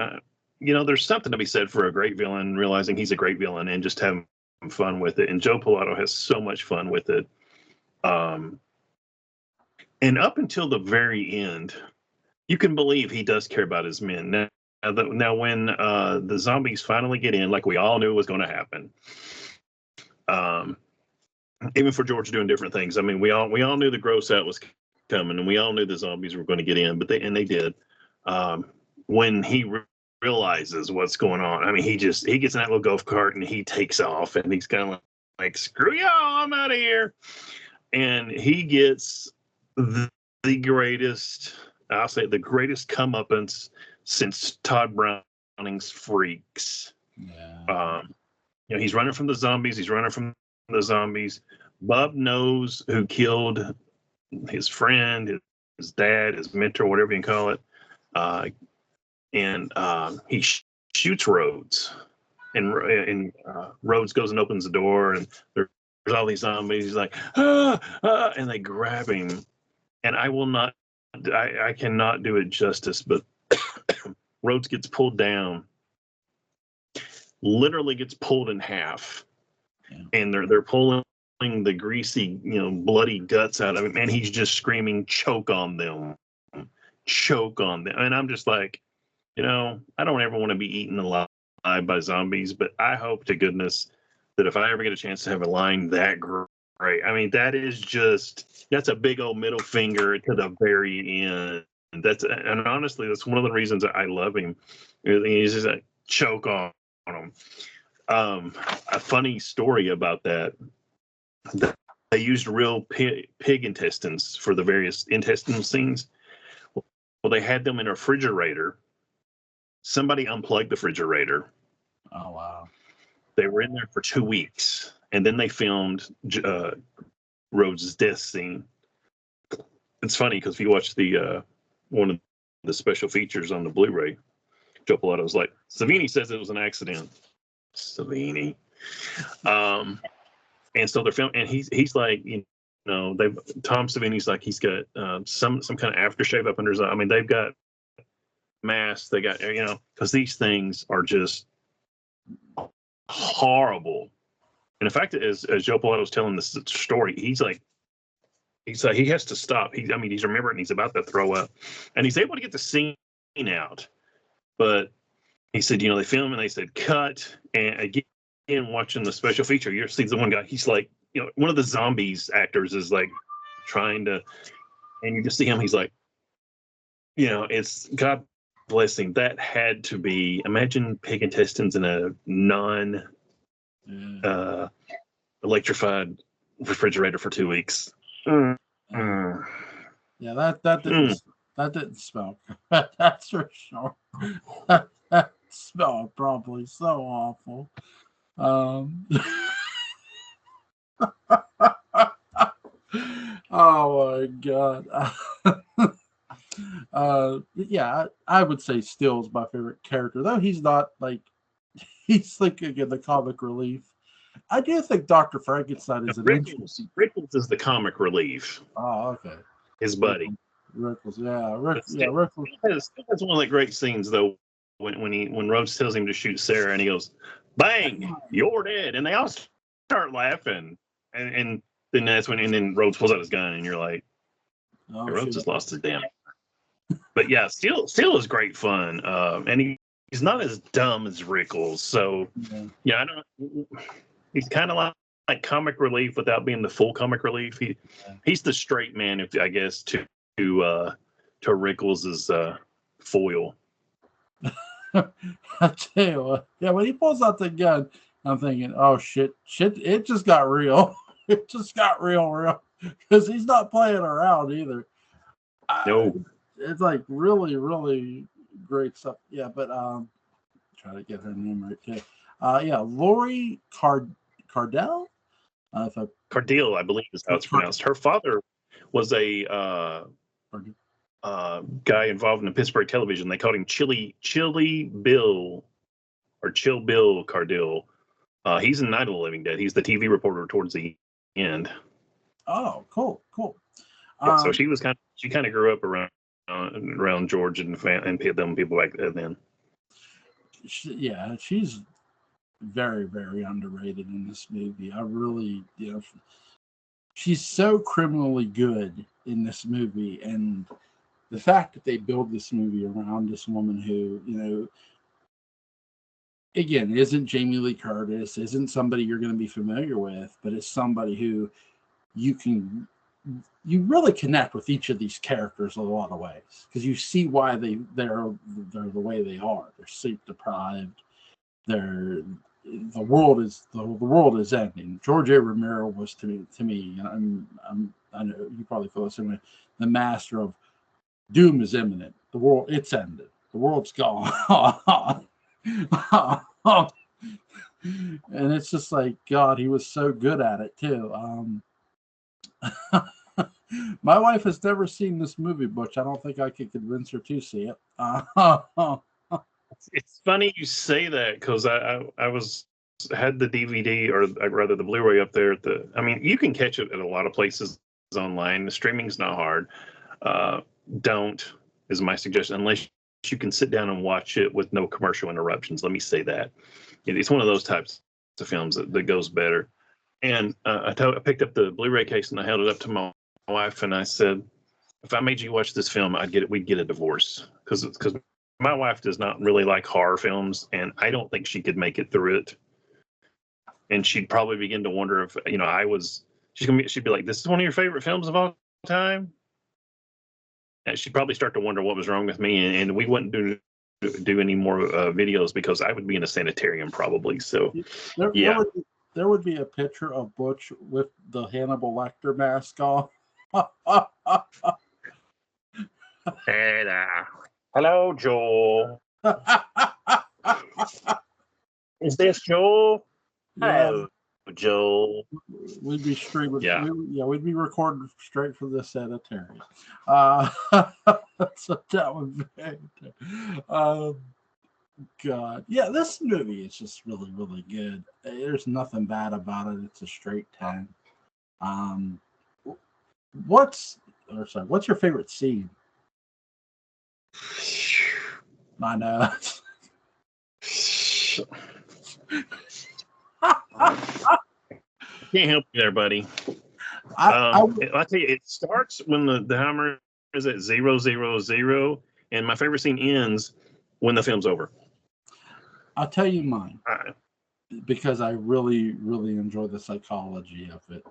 There's something to be said for a great villain realizing he's a great villain and just having fun with it. And Joe Pilato has so much fun with it. And up until the very end, you can believe he does care about his men. Now when the zombies finally get in, like we all knew was going to happen, even for George doing different things. I mean, we all knew the gross out was coming, and we all knew the zombies were going to get in, but they did. When he realizes what's going on, I mean, he gets in that little golf cart and he takes off, and he's kind of like, screw y'all, I'm out of here. And he gets the greatest, I'll say, the greatest comeuppance since Todd Browning's Freaks. Yeah. He's running from the zombies. Bub knows who killed his friend, his dad, his mentor, whatever you can call it. And he shoots Rhodes. And Rhodes goes and opens the door, and there's all these zombies. He's like, and they grab him. And I cannot do it justice, but Rhodes gets pulled down, literally gets pulled in half. Yeah. And they're pulling the greasy, bloody guts out of him, and he's just screaming, choke on them. And I'm just like, I don't ever want to be eaten alive by zombies, but I hope to goodness that if I ever get a chance to have a line that great, I mean, that's a big old middle finger to the very end. And honestly, that's one of the reasons I love him. He's just like, choke on him. A funny story about that. They used real pig intestines for the various intestinal scenes. Well, they had them in a refrigerator. Somebody unplugged the refrigerator. Oh, wow. They were in there for 2 weeks, and then they filmed Rhodes' death scene. It's funny because if you watch the one of the special features on the Blu-ray, Joe Pilato's like, Savini says it was an accident. Savini. And so they're filming, and he's like, Tom Savini's like, he's got some kind of aftershave up under his eye. I mean, they've got masks, they got, because these things are just horrible. And in fact, as Joe Pilato was telling this story, he's like, he has to stop. He's remembering he's about to throw up, and he's able to get the scene out. But he said, they film and they said cut, and again, watching the special feature, you see the one guy, he's like, one of the zombies actors is like trying to, and you just see him, he's like, it's God bless him. That had to be, imagine pig intestines in a non electrified refrigerator for 2 weeks. Yeah, that didn't smell good. That's for sure. That smelled probably so awful. Oh my God. Yeah, I would say Still's my favorite character, though he's not like, he's like, again, the comic relief. I do think Dr. Frankenstein is an interesting. Rickles is the comic relief. Oh, okay. His buddy. Rickles, yeah. Rickles. That's one of the great scenes, though, when Rhodes tells him to shoot Sarah, and he goes, bang, you're dead. And they all start laughing. And then that's when, and then Rhodes pulls out his gun, and you're like, Rhodes has lost his damn. But yeah, Still is great fun. And he's not as dumb as Rickles. So, I don't, he's kind of like comic relief without being the full comic relief. He's the straight man, I guess, to Rickles' foil. I tell you what, when he pulls out the gun, I'm thinking, oh shit, it just got real. It just got real, because he's not playing around either. No, it's like really, really great stuff. Yeah, but try to get her name right too. Lori Cardell. Cardille, I believe is how it's pronounced. Her father was a guy involved in the Pittsburgh television. They called him Chili Bill, or Chill Bill Cardille. He's in Night of the Living Dead. He's the TV reporter towards the end. Oh, cool. Yeah, so she kind of grew up around George and them people back then. Yeah, she's very, very underrated in this movie. I really, she's so criminally good in this movie, and the fact that they build this movie around this woman who, again, isn't Jamie Lee Curtis, isn't somebody you're going to be familiar with, but it's somebody who you really connect with each of these characters in a lot of ways, because you see why they're the way they are. They're sleep deprived. The world is ending. George A. Romero was to me. I know you probably feel the same way. The master of doom is imminent. The world, it's ended. The world's gone. And it's just like, God, he was so good at it too. My wife has never seen this movie, Butch. I don't think I could convince her to see it. It's funny you say that, because I had the DVD, or rather the Blu-ray up there at the. I mean, you can catch it at a lot of places online. The streaming's not hard. Don't is my suggestion, unless you can sit down and watch it with no commercial interruptions. Let me say that. It's one of those types of films that goes better. And I picked up the Blu-ray case and I held it up to my wife and I said, if I made you watch this film, we'd get a divorce, because my wife does not really like horror films, and I don't think she could make it through it. And she'd probably begin to wonder if, she'd be like, this is one of your favorite films of all time. And she'd probably start to wonder what was wrong with me, and we wouldn't do any more videos, because I would be in a sanitarium probably. So there would be a picture of Butch with the Hannibal Lecter mask on. Hey there. Hello, Joel. Is this Joel? Yeah. Hello, Joel. We'd be streaming. Yeah. We'd be recording straight from the sanitarium. So that would be. God, yeah, this movie is just really, really good. There's nothing bad about it. It's a straight 10. What's your favorite scene? I know. Can't help you there, buddy. I'll tell you, it starts when the hammer is at 000, and my favorite scene ends when the film's over. I'll tell you mine, because I really, really enjoy the psychology of it,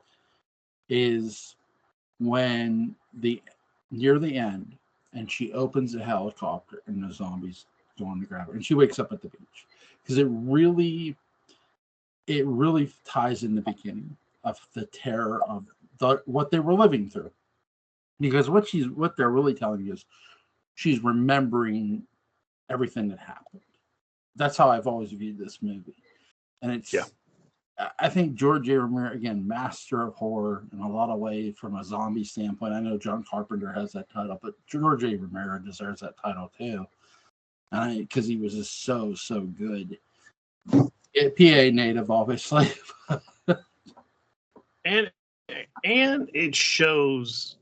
is when near the end, and she opens a helicopter and the zombies go on the ground, and she wakes up at the beach, because it really ties in the beginning of the terror of what they were living through, because what they're really telling you is she's remembering everything that happened. That's how I've always viewed this movie, and it's. Yeah. I think George A. Romero, again, master of horror in a lot of ways from a zombie standpoint. I know John Carpenter has that title, but George A. Romero deserves that title too, because he was just so good. PA native, obviously, and it shows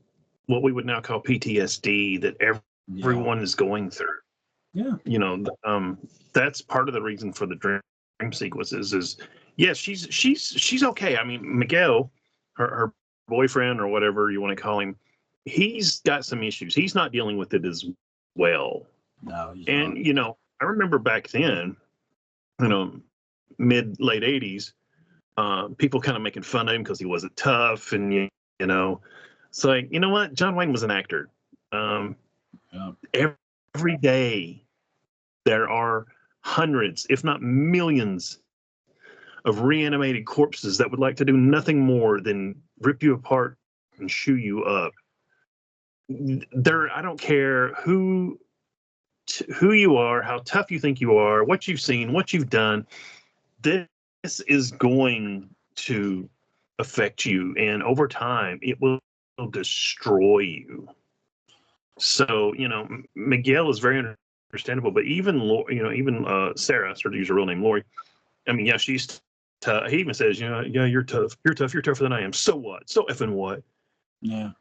what we would now call PTSD that everyone is going through. Yeah, that's part of the reason for the dream sequences. Is yes, she's okay. I mean, Miguel, her boyfriend or whatever you want to call him, he's got some issues. He's not dealing with it as well. No, and not. I remember back then, mid-late 80s, people kind of making fun of him because he wasn't tough, and it's like, you know what, John Wayne was an actor. Every day there are hundreds, if not millions, of reanimated corpses that would like to do nothing more than rip you apart and chew you up. I don't care who you are, how tough you think you are, what you've seen, what you've done. This is going to affect you, and over time it will destroy you. So Miguel is very understandable, but even Sarah, to use her real name, Lori, I mean, yeah, she's tough. He even says, yeah, you're tough, you're tougher than I am. So what? So effing what? Yeah.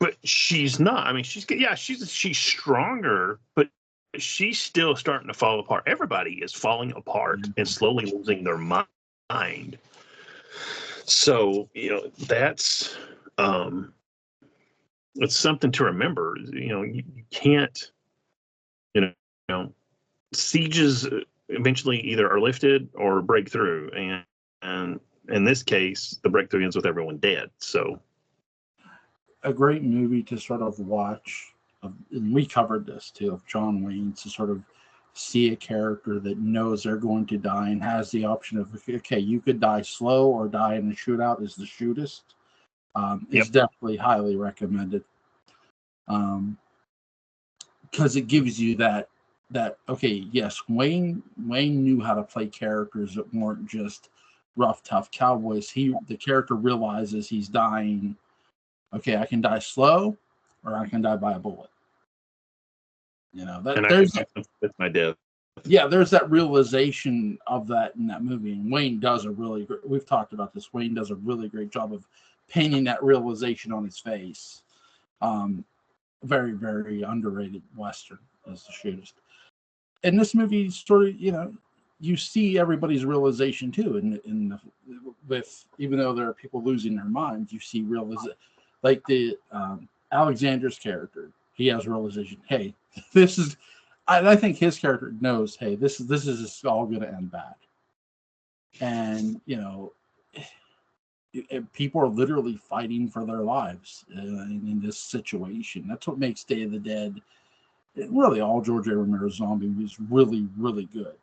But she's not. I mean, she's stronger, but she's still starting to fall apart. Everybody is falling apart and slowly losing their mind. So that's it's something to remember. You can't, sieges eventually either are lifted or break through. And in this case, the breakthrough ends with everyone dead. So a great movie to sort of watch, and we covered this too, of John Wayne, to sort of see a character that knows they're going to die and has the option of, okay, you could die slow or die in a shootout, is the shootist. Is definitely highly recommended. Because it gives you that okay, yes, Wayne knew how to play characters that weren't just rough, tough cowboys. The character realizes he's dying. Okay, I can die slow, or I can die by a bullet. You know, that there's my death. Yeah, there's that realization of that in that movie, and Wayne does a really great. We've talked about this. Wayne does a really great job of painting that realization on his face. Very, very underrated Western as the shootist. And this movie sort of, you see everybody's realization too. With even though there are people losing their minds, you see like the Alexander's character. He has realization. Hey, this is. I think his character knows. Hey, this is all going to end bad. And people are literally fighting for their lives in this situation. That's what makes Day of the Dead, really all George A. Romero's zombie movies, really, really good.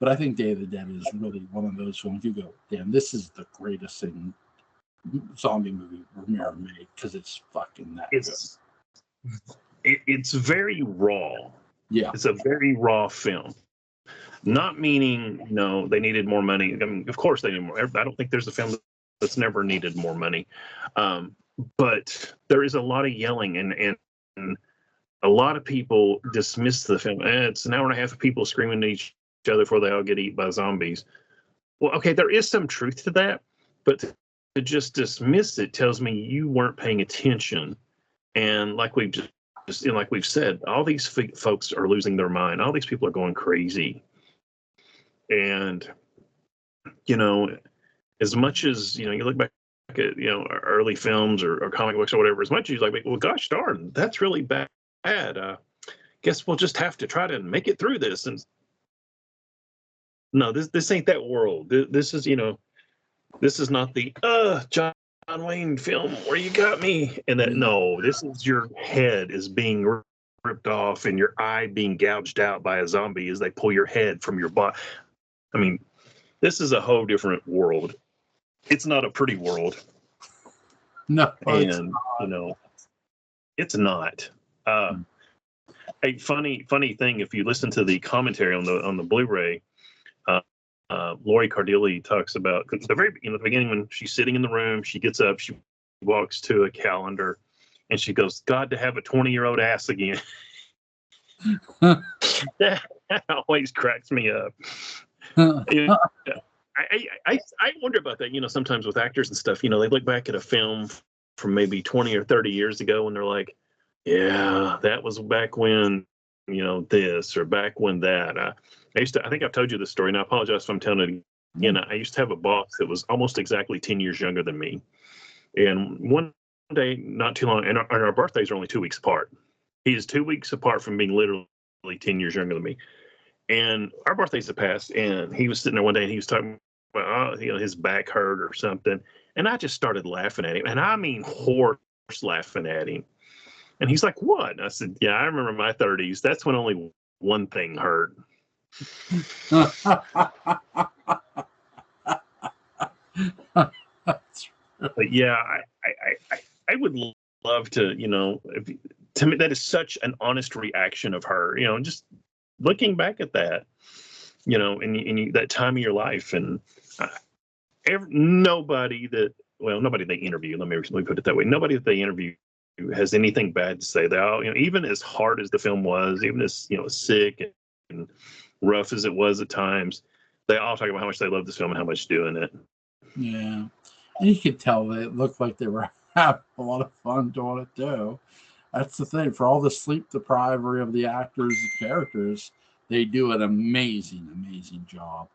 But I think Day of the Dead is really one of those films you go, damn, this is the greatest thing zombie movie Romero made, because it's fucking that good. It's very raw. Yeah. It's a very raw film. Not meaning, they needed more money. I mean, of course they need more. I don't think there's a film that's never needed more money. But there is a lot of yelling, and a lot of people dismiss the film. It's an hour and a half of people screaming at each other before they all get eaten by zombies. Well, okay, there is some truth to that, but to just dismiss it tells me you weren't paying attention. And like we've said, all these folks are losing their mind. All these people are going crazy. And, as much as, you look back at, early films or comic books or whatever, as much as you're like, well, gosh darn, that's really bad. Guess we'll just have to try to make it through this. And no, this ain't that world. This is, this is not the John Wayne film where you got me. And that, no, this is your head is being ripped off and your eye being gouged out by a zombie as they pull your head from your body. I mean, this is a whole different world. It's not a pretty world. No, and it's not. A funny thing, if you listen to the commentary on the Blu-ray, Lori Cardilli talks about the beginning when she's sitting in the room, she gets up, she walks to a calendar, and she goes, "God, to have a 20-year-old ass again." that always cracks me up. I wonder about that. Sometimes with actors and stuff, they look back at a film from maybe 20 or 30 years ago, and they're like, "Yeah, that was back when, this or back when that." I think I've told you this story, and I apologize if I'm telling it again. I used to have a boss that was almost exactly 10 years younger than me. And one day, not too long, and our birthdays are only 2 weeks apart. He is 2 weeks apart from being literally 10 years younger than me. And our birthdays have passed, and he was sitting there one day, and he was talking about, his back hurt or something. And I just started laughing at him. And I mean, horse laughing at him. And he's like, "What?" And I said, "Yeah, I remember my 30s. That's when only one thing hurt." But yeah, I would love to, to me, that is such an honest reaction of her, just looking back at that, in that time of your life. And nobody they interview, let me put it that way, nobody that they interview has anything bad to say. They all, even as hard as the film was, even as, sick and rough as it was at times, they all talk about how much they love this film and how much doing it. Yeah. And you could tell they looked like they were having a lot of fun doing it too. That's the thing. For all the sleep deprivery of the actors and characters, they do an amazing, amazing job.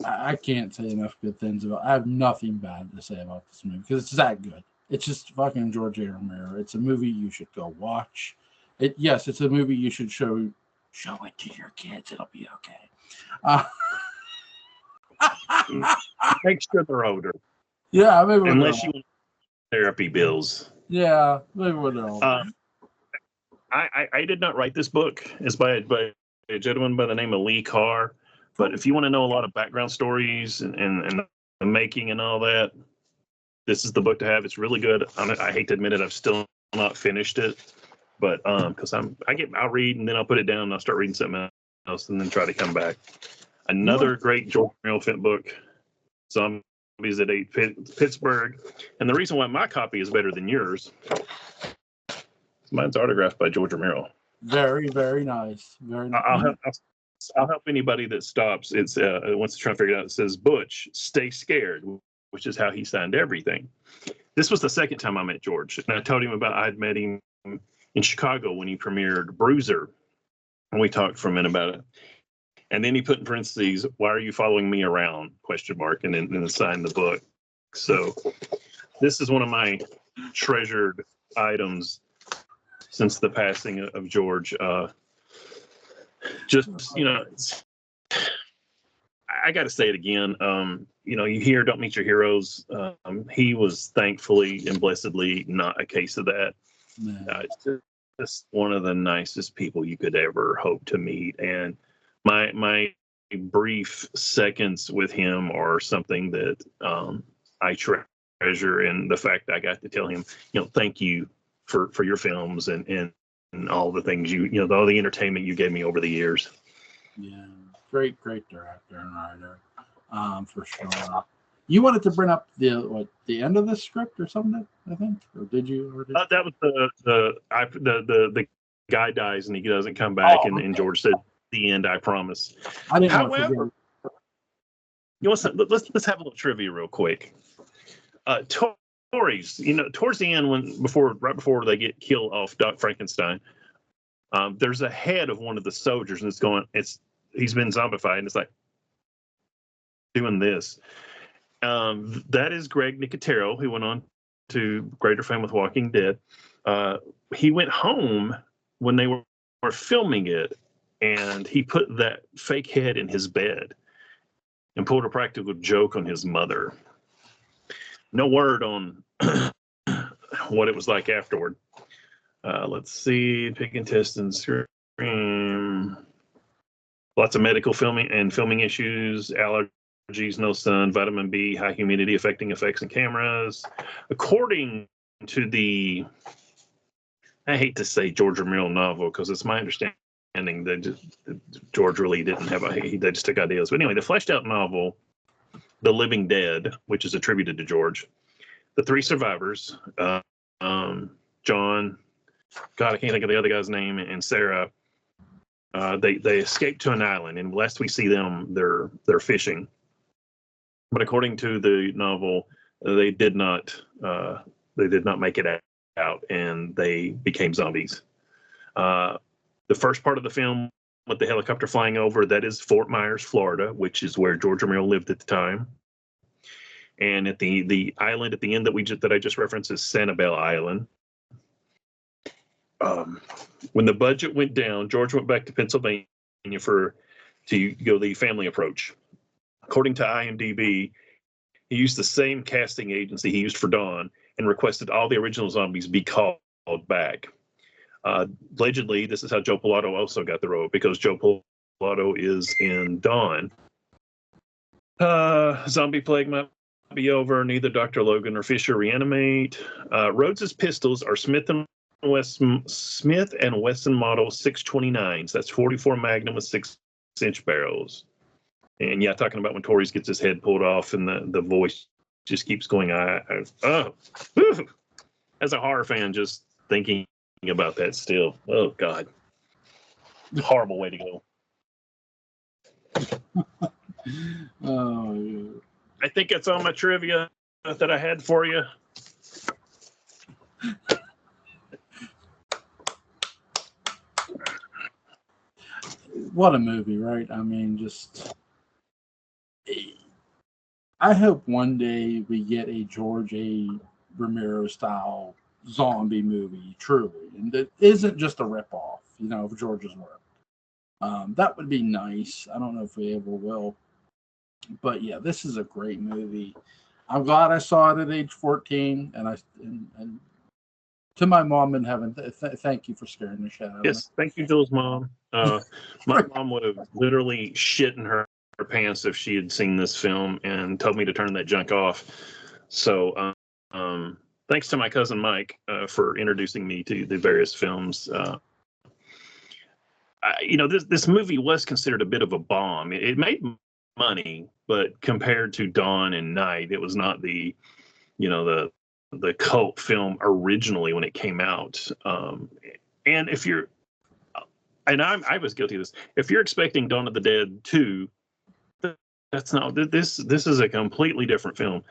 I can't say enough good things about. I have nothing bad to say about this movie because it's that good. It's just fucking George A. Romero. It's a movie you should go watch. It's a movie you should show Show it to your kids. It'll be okay. Make sure they're older. Yeah, maybe unless you want therapy bills. Yeah, maybe when they're older. I did not write this book. It's by a gentleman by the name of Lee Carr. But if you want to know a lot of background stories and the making and all that, this is the book to have. It's really good. I hate to admit it, I've still not finished it, but because I'll read and then I'll put it down and I'll start reading something else and then try to come back. Another great George Romero Fent book, Zombies that Ate Pittsburgh, and the reason why my copy is better than yours, mine's autographed by George Romero. Very, very nice. Very nice. I'll help anybody that stops. It's wants to try to figure it out. It says Butch, stay scared, which is how he signed everything. This was the second time I met George, and I told him about I'd met him in Chicago when he premiered Bruiser, and we talked for a minute about it. And then he put in parentheses, "Why are you following me around?" ? And then signed the book. So this is one of my treasured items since the passing of George. I got to say it again. You hear "Don't meet your heroes." He was thankfully and blessedly not a case of that. It's just one of the nicest people you could ever hope to meet. And my brief seconds with him are something that I treasure, and the fact that I got to tell him, thank you for your films and all the things all the entertainment you gave me over the years. Yeah, great director and writer, for sure. You wanted to bring up the end of the script or something, I think, or did you? That was the guy dies and he doesn't come back, and George said, "The end, I promise." I didn't. However, let's have a little trivia real quick. Tories, towards the end, right before they get killed off Doc Frankenstein, there's a head of one of the soldiers, and he's been zombified, and it's like doing this. That is Greg Nicotero, who went on to greater fame with Walking Dead. He went home when they were filming it, and he put that fake head in his bed and pulled a practical joke on his mother. No word on what it was like afterward. Let's see. Pig intestines, scream. Lots of medical filming issues, allergies, no sun, vitamin B, high humidity affecting effects and cameras. According to the, I hate to say George Romero novel because it's my understanding that George really didn't have they just took ideas. But anyway, the fleshed out novel, The Living Dead, which is attributed to George, the three survivors, John, God, I can't think of the other guy's name, and Sarah, they escaped to an island, and last we see them, they're fishing. But according to the novel, they did not make it out, and they became zombies. The first part of the film, with the helicopter flying over, that is Fort Myers, Florida, which is where George Romero lived at the time. And at the island at the end that I just referenced is Sanibel Island. When the budget went down, George went back to Pennsylvania to go the family approach. According to IMDb, he used the same casting agency he used for Dawn and requested all the original zombies be called back. Allegedly, this is how Joe Pilato also got the role, because Joe Pilato is in Dawn. Zombie plague might be over. Neither Dr. Logan or Fisher reanimate. Rhodes's pistols are Smith and Wesson model 629s. That's 44 Magnum with 6-inch barrels. And yeah, talking about when Torres gets his head pulled off and the voice just keeps going. As a horror fan, just thinking about that still. Oh God, horrible way to go. Oh, yeah. I think that's all my trivia that I had for you. What a movie, right? I mean, just, I hope one day we get a George A. Romero style zombie movie, truly, and that isn't just a ripoff, of George's work. That would be nice. I don't know if we ever will. But yeah, this is a great movie. I'm glad I saw it at age 14, and to my mom in heaven, thank you for scaring the shit out of me. Yes, thank you, Joel's mom. My mom would have literally shit in her pants if she had seen this film and told me to turn that junk off. So, thanks to my cousin Mike for introducing me to the various films. This movie was considered a bit of a bomb. It made money, but compared to Dawn and Night, it was not the cult film originally when it came out. And if you're, and I was guilty of this. If you're expecting Dawn of the Dead 2, that's not this. This is a completely different film.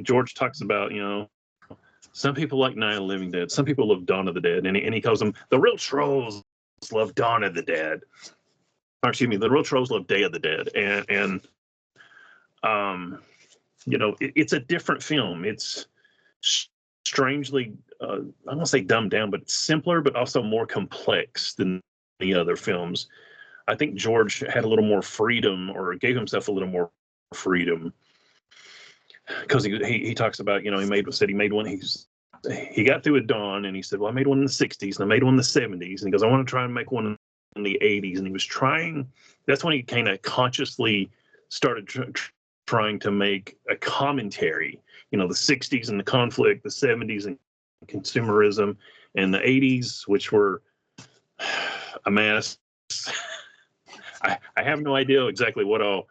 George talks about, some people like Night of the Living Dead, some people love Dawn of the Dead, and he calls them the real trolls love Dawn of the Dead. Or excuse me, the real trolls love Day of the Dead, and it's a different film. It's strangely, I don't want to say dumbed down, but it's simpler, but also more complex than the other films. I think George had a little more freedom, or gave himself a little more freedom, because he talks about, he made one. He got through with Dawn, and he said, well, I made one in the 60s, and I made one in the 70s, and he goes, I want to try and make one in the 80s, and he was trying. That's when he kind of consciously started trying to make a commentary, the 60s and the conflict, the 70s and consumerism, and the 80s, which were a mess. I have no idea exactly what all,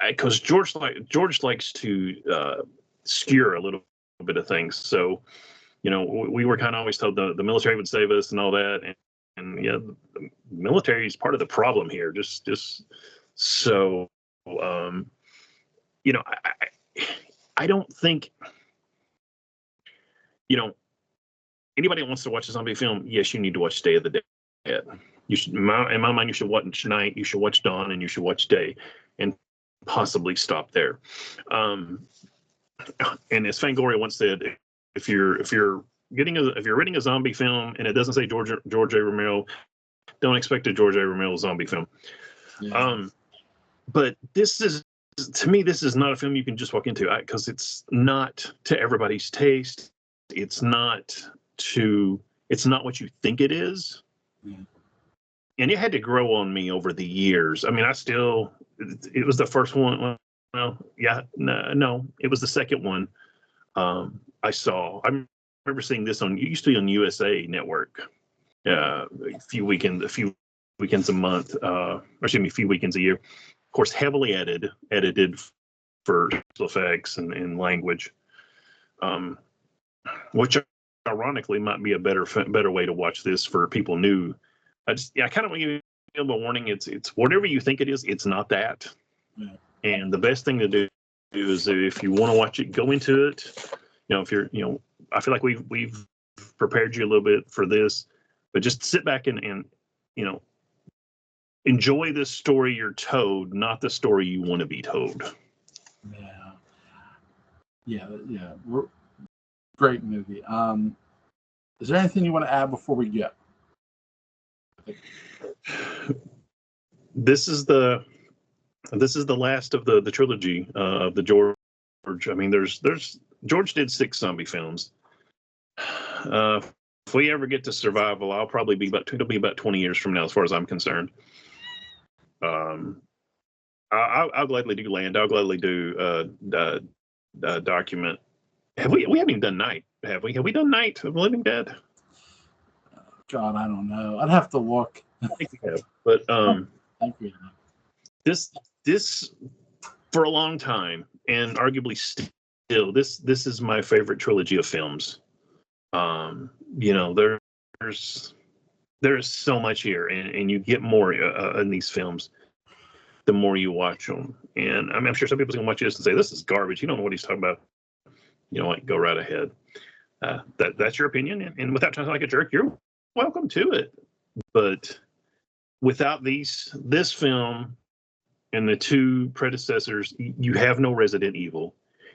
because George likes to skewer a little bit of things. So, we were kind of always told the military would save us and all that. And yeah, the military is part of the problem here. Just so, I don't think, anybody that wants to watch a zombie film, yes, you need to watch Day of the Dead. You should, in my mind, you should watch Night, you should watch Dawn, and you should watch Day, and possibly stop there. And as Fangoria once said, if you're reading a zombie film and it doesn't say George A. Romero, don't expect a George A. Romero zombie film. Yeah. But to me, this is not a film you can just walk into, because it's not to everybody's taste. It's not what you think it is. Yeah. And it had to grow on me over the years. I mean, it was the first one. Well, yeah, no, it was the second one I saw. I remember seeing this it used to be on USA Network, a few weekends a month, or excuse me, a few weekends a year. Of course, heavily edited for special effects and language, which ironically might be a better way to watch this for people new. I kind of want to give you a warning. It's whatever you think it is. It's not that. Yeah. And the best thing to do is, if you want to watch it, go into it. If you're, I feel like we've prepared you a little bit for this, but just sit back and enjoy the story you're told, not the story you want to be told. Yeah. Great movie. Is there anything you want to add before we go? This is the last of the trilogy of the George. I mean, there's George did 6 zombie films. If we ever get to survival, it'll be about 20 years from now, as far as I'm concerned. I'll gladly do Land. I'll gladly do Document. We haven't even done Night, have we? Have we done Night of the Living Dead? God, I don't know. I'd have to look. I think we have, but this for a long time, and arguably still, this is my favorite trilogy of films. There is so much here, and you get more in these films the more you watch them. And I'm sure some people's gonna watch this and say, this is garbage, you don't know what he's talking about. You know what, go right ahead. That's your opinion, and without trying to sound like a jerk, you're welcome to it. But without this film and the 2 predecessors, you have no Resident Evil,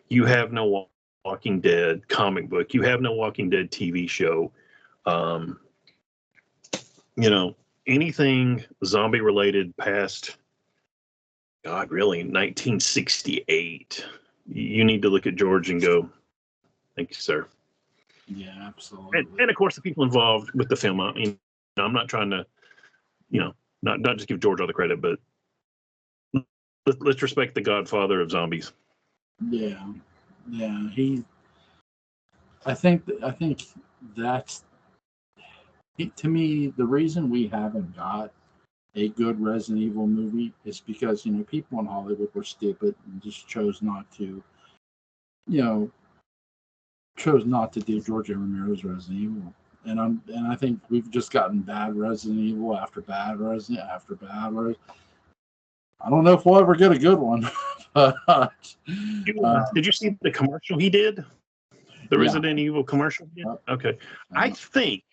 you have no Walking Dead comic book, you have no Walking Dead TV show. you know, anything zombie related past, God, really, 1968, you need to look at George and go, thank you, sir. Yeah, absolutely. And of course, the people involved with the film. I mean, I'm not trying to, you know, not just give George all the credit, but let's respect the godfather of zombies. Yeah, yeah. I think that's to me the reason we haven't got a good Resident Evil movie is because people in Hollywood were stupid and just chose not to do George A. Romero's Resident Evil. And I think we've just gotten bad Resident Evil after bad Resident after bad Resident. I don't know if we'll ever get a good one. But did you see the commercial he did? The Resident Evil commercial? Okay. I think,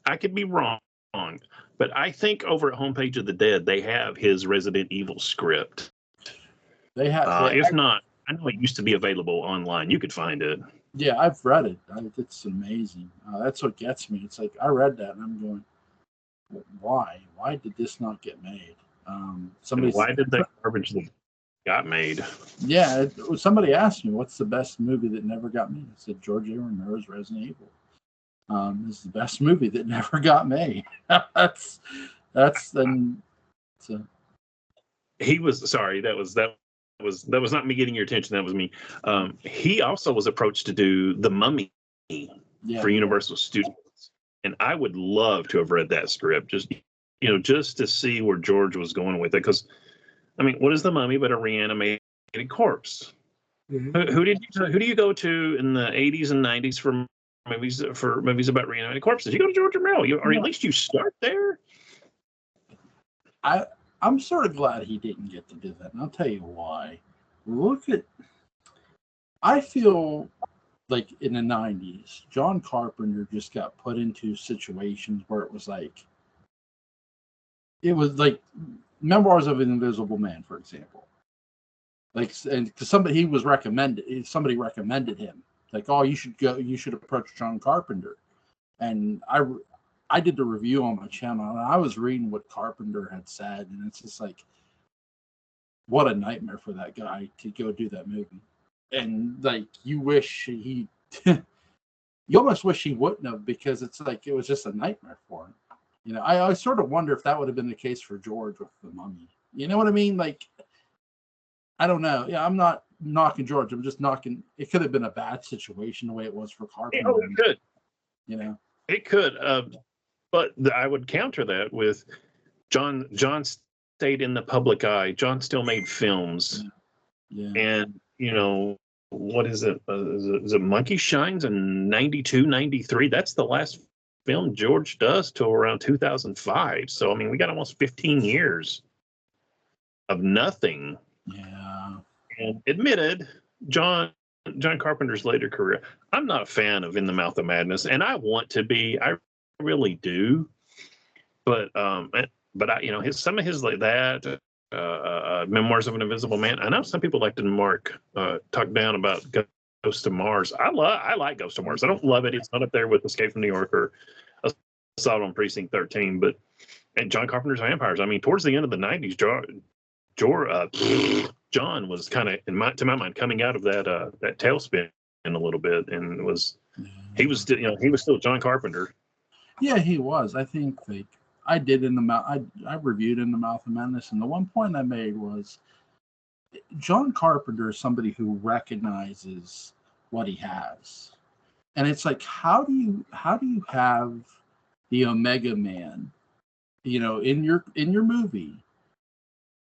I could be wrong, but I think over at Homepage of the Dead, they have his Resident Evil script. They have. If not, I know it used to be available online. You could find it. Yeah, I've read it. It's amazing. That's what gets me. It's like I read that and I'm going, why? Why did this not get made? Why did that garbage that got made? Yeah, somebody asked me, what's the best movie that never got made? I said, George A. Romero's Resident Evil. This is the best movie that never got made. that's then. So. He was sorry. That was not me getting your attention. That was me. He also was approached to do The Mummy for Universal Studios, and I would love to have read that script just to see where George was going with it. Because, I mean, what is The Mummy but a reanimated corpse? Mm-hmm. Who do you go to in the 80s and 90s for movies about reanimated corpses? You go to George Romero, or at least you start there. I'm sort of glad he didn't get to do that, and I'll tell you why. I feel like in the 90s, John Carpenter just got put into situations where it was like Memoirs of an Invisible Man, for example. And because somebody recommended him, like, oh, you should approach John Carpenter. And I did the review on my channel, and I was reading what Carpenter had said, and it's just like, what a nightmare for that guy to go do that movie. And like, you almost wish he wouldn't have, because it's like it was just a nightmare for him. I sort of wonder if that would have been the case for George with The Mummy. You know what I mean? Like, I don't know. Yeah, I'm not knocking George. I'm just knocking. It could have been a bad situation the way it was for Carpenter. It could. It could. But I would counter that with John stayed in the public eye. John still made films. Yeah. And, what is it? Is it Monkey Shines in 92, 93? That's the last film George does till around 2005. So, I mean, we got almost 15 years of nothing. Yeah. And admitted, John Carpenter's later career, I'm not a fan of In the Mouth of Madness, and I want to be. I really do. But I, some of his like that, Memoirs of an Invisible Man. I know some people like to talk down about Ghost of Mars. I like Ghost of Mars. I don't love it. It's not up there with Escape from New York or Assault on Precinct 13. And John Carpenter's Vampires. I mean, towards the end of the 90s, John was kind of, to my mind, coming out of that tailspin a little bit, and he was still John Carpenter. Yeah, he was. I think I did I reviewed In the Mouth of Madness, and the one point I made was John Carpenter is somebody who recognizes what he has, and it's like, how do you have the Omega Man, in your movie,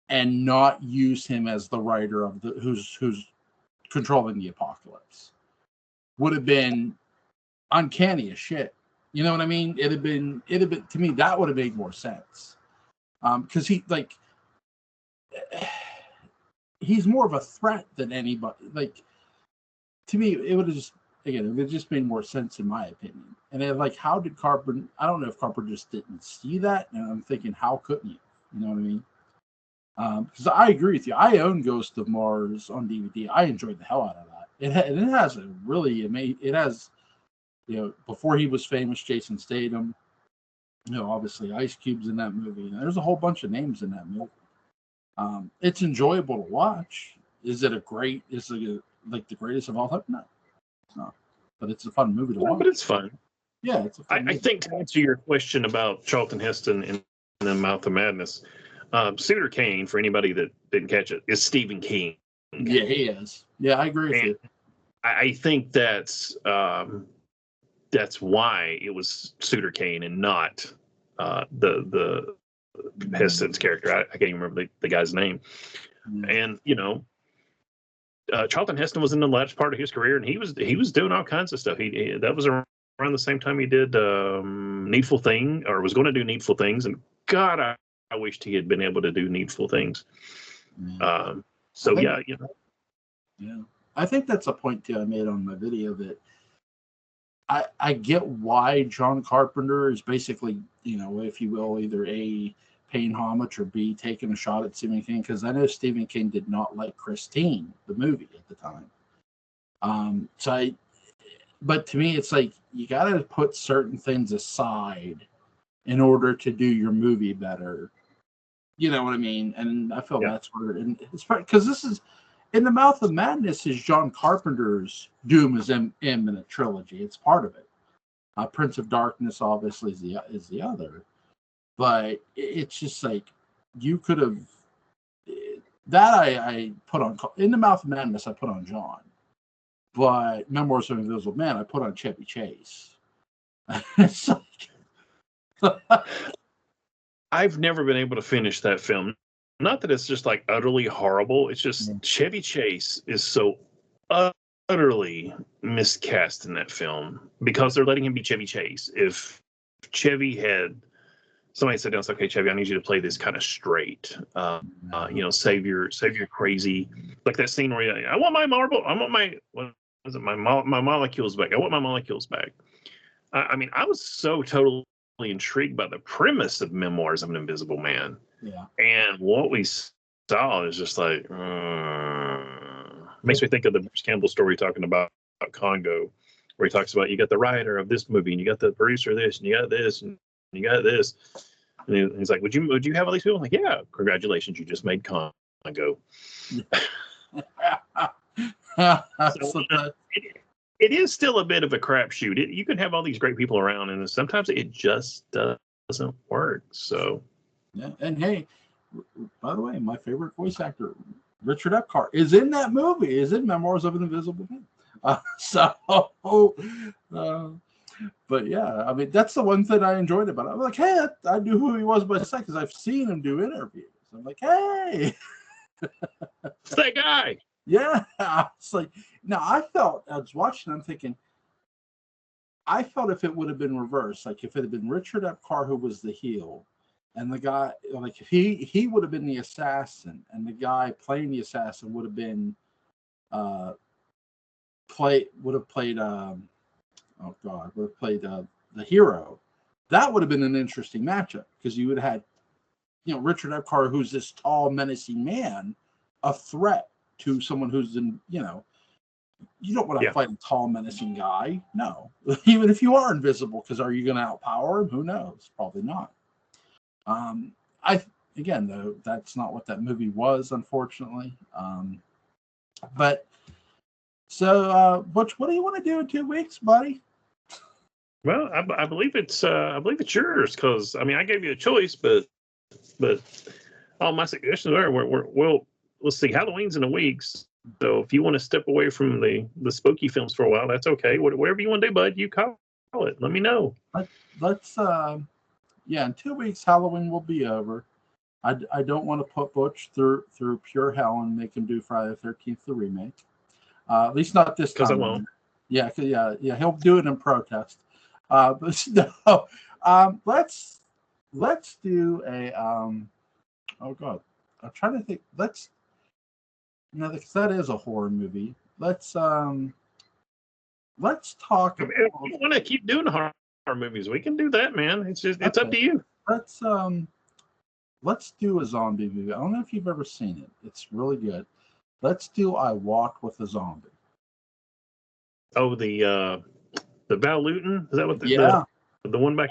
and not use him as the writer of who's controlling the apocalypse? Would have been uncanny as shit. You know what I mean? It'd have been to me, that would have made more sense. Because he's more of a threat than anybody. Like, to me, it would have just made more sense in my opinion. And then, like, how did Carpenter? I don't know if Carpenter just didn't see that. And I'm thinking, how couldn't you? You know what I mean? Because I agree with you. I own Ghost of Mars on DVD. I enjoyed the hell out of that. It has a really amazing. It has, before he was famous, Jason Statham. obviously Ice Cube's in that movie. There's a whole bunch of names in that movie. It's enjoyable to watch. Is it like the greatest of all time? No, it's not. But it's a fun movie to watch. But it's fun. Yeah, it's a fun movie. I think to answer your question about Charlton Heston in The Mouth of Madness, Suiter Kane, for anybody that didn't catch it, is Stephen King. Yeah, he is. Yeah, I agree with you. I think that's why it was Suiter Kane and not the Heston's character. I can't even remember the guy's name. And Charlton Heston was in the last part of his career, and he was doing all kinds of stuff. That was around the same time he did Needful Thing, or was going to do Needful Things. And God, I wished he had been able to do Needful Things. Yeah. Yeah, I think that's a point too I made on my video, that I get why John Carpenter is basically, if you will, either A, paying homage, or B, taking a shot at Stephen King, because I know Stephen King did not like Christine, the movie, at the time. But to me, it's like you got to put certain things aside in order to do your movie better. You know what I mean? And I feel that's where, it's because this is, In the Mouth of Madness is John Carpenter's Doom is imminent trilogy. It's part of it. Prince of Darkness obviously is the other, but it's just like you could have that. I put on In the Mouth of Madness. I put on John, but Memoirs of an Invisible Man I put on Chevy Chase. It's like, I've never been able to finish that film. Not that it's just like utterly horrible. It's just Chevy Chase is so utterly miscast in that film because they're letting him be Chevy Chase. If Chevy had somebody sit down and say, "Okay, Chevy, I need you to play this kind of straight, save your crazy," like that scene where I want my marble, I want my my molecules back. I want my molecules back. I mean, I was so totally intrigued by the premise of Memoirs of an Invisible Man. Yeah. And what we saw is just like, makes me think of the Bruce Campbell story talking about Congo, where he talks about you got the writer of this movie, and you got the producer of this, and you got this, and you got this. And he's like, would you have all these people? I'm like, yeah, congratulations, you just made Congo. It is still a bit of a crapshoot. You can have all these great people around, and sometimes it just doesn't work. So, yeah. And hey, by the way, my favorite voice actor, Richard Epcar, is in that movie. Is in Memoirs of an Invisible Man. But yeah, I mean, that's the one thing I enjoyed about it. I'm like, hey, I knew who he was by sight because I've seen him do interviews. I'm like, hey, it's that guy. Yeah, it's like, now I was watching, I'm thinking, I felt if it would have been reversed, like if it had been Richard Epcar who was the heel, and the guy, like if he would have been the assassin, and the guy playing the assassin would have been, played the hero, that would have been an interesting matchup, because you would have had, Richard Epcar, who's this tall, menacing man, a threat to someone who's you don't want to fight a tall, menacing guy. No, even if you are invisible, because are you going to outpower him? Who knows? Probably not. Again, though, that's not what that movie was, unfortunately. But so, Butch, what do you want to do in 2 weeks, buddy? Well, I believe it's yours, because I mean I gave you a choice, but all my suggestions are we'll see. Halloween's in a week, so if you want to step away from the spooky films for a while, that's okay. Whatever you want to do, bud, you call it. Let me know. Let's in 2 weeks Halloween will be over. I don't want to put Butch through pure hell and make him do Friday the 13th the remake. At least not this time. Because I won't. Yeah, he'll do it in protest. But no, let's do a oh god, I'm trying to think. Because that is a horror movie. Let's talk about. If you want to keep doing horror movies, we can do that, man. It's up to you. Let's do a zombie movie. I don't know if you've ever seen it. It's really good. Let's do I Walked with a Zombie. Oh, the Val Lewton? Is that what the one back?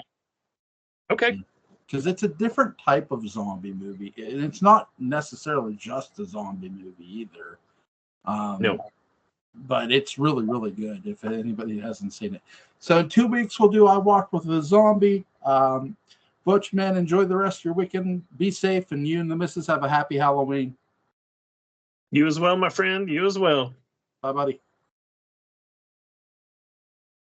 Okay. Because it's a different type of zombie movie. And it's not necessarily just a zombie movie either. No. But it's really, really good if anybody hasn't seen it. So in 2 weeks, we'll do I Walked with a Zombie. Butch, man, enjoy the rest of your weekend. Be safe, and you and the missus have a happy Halloween. You as well, my friend. You as well. Bye, buddy.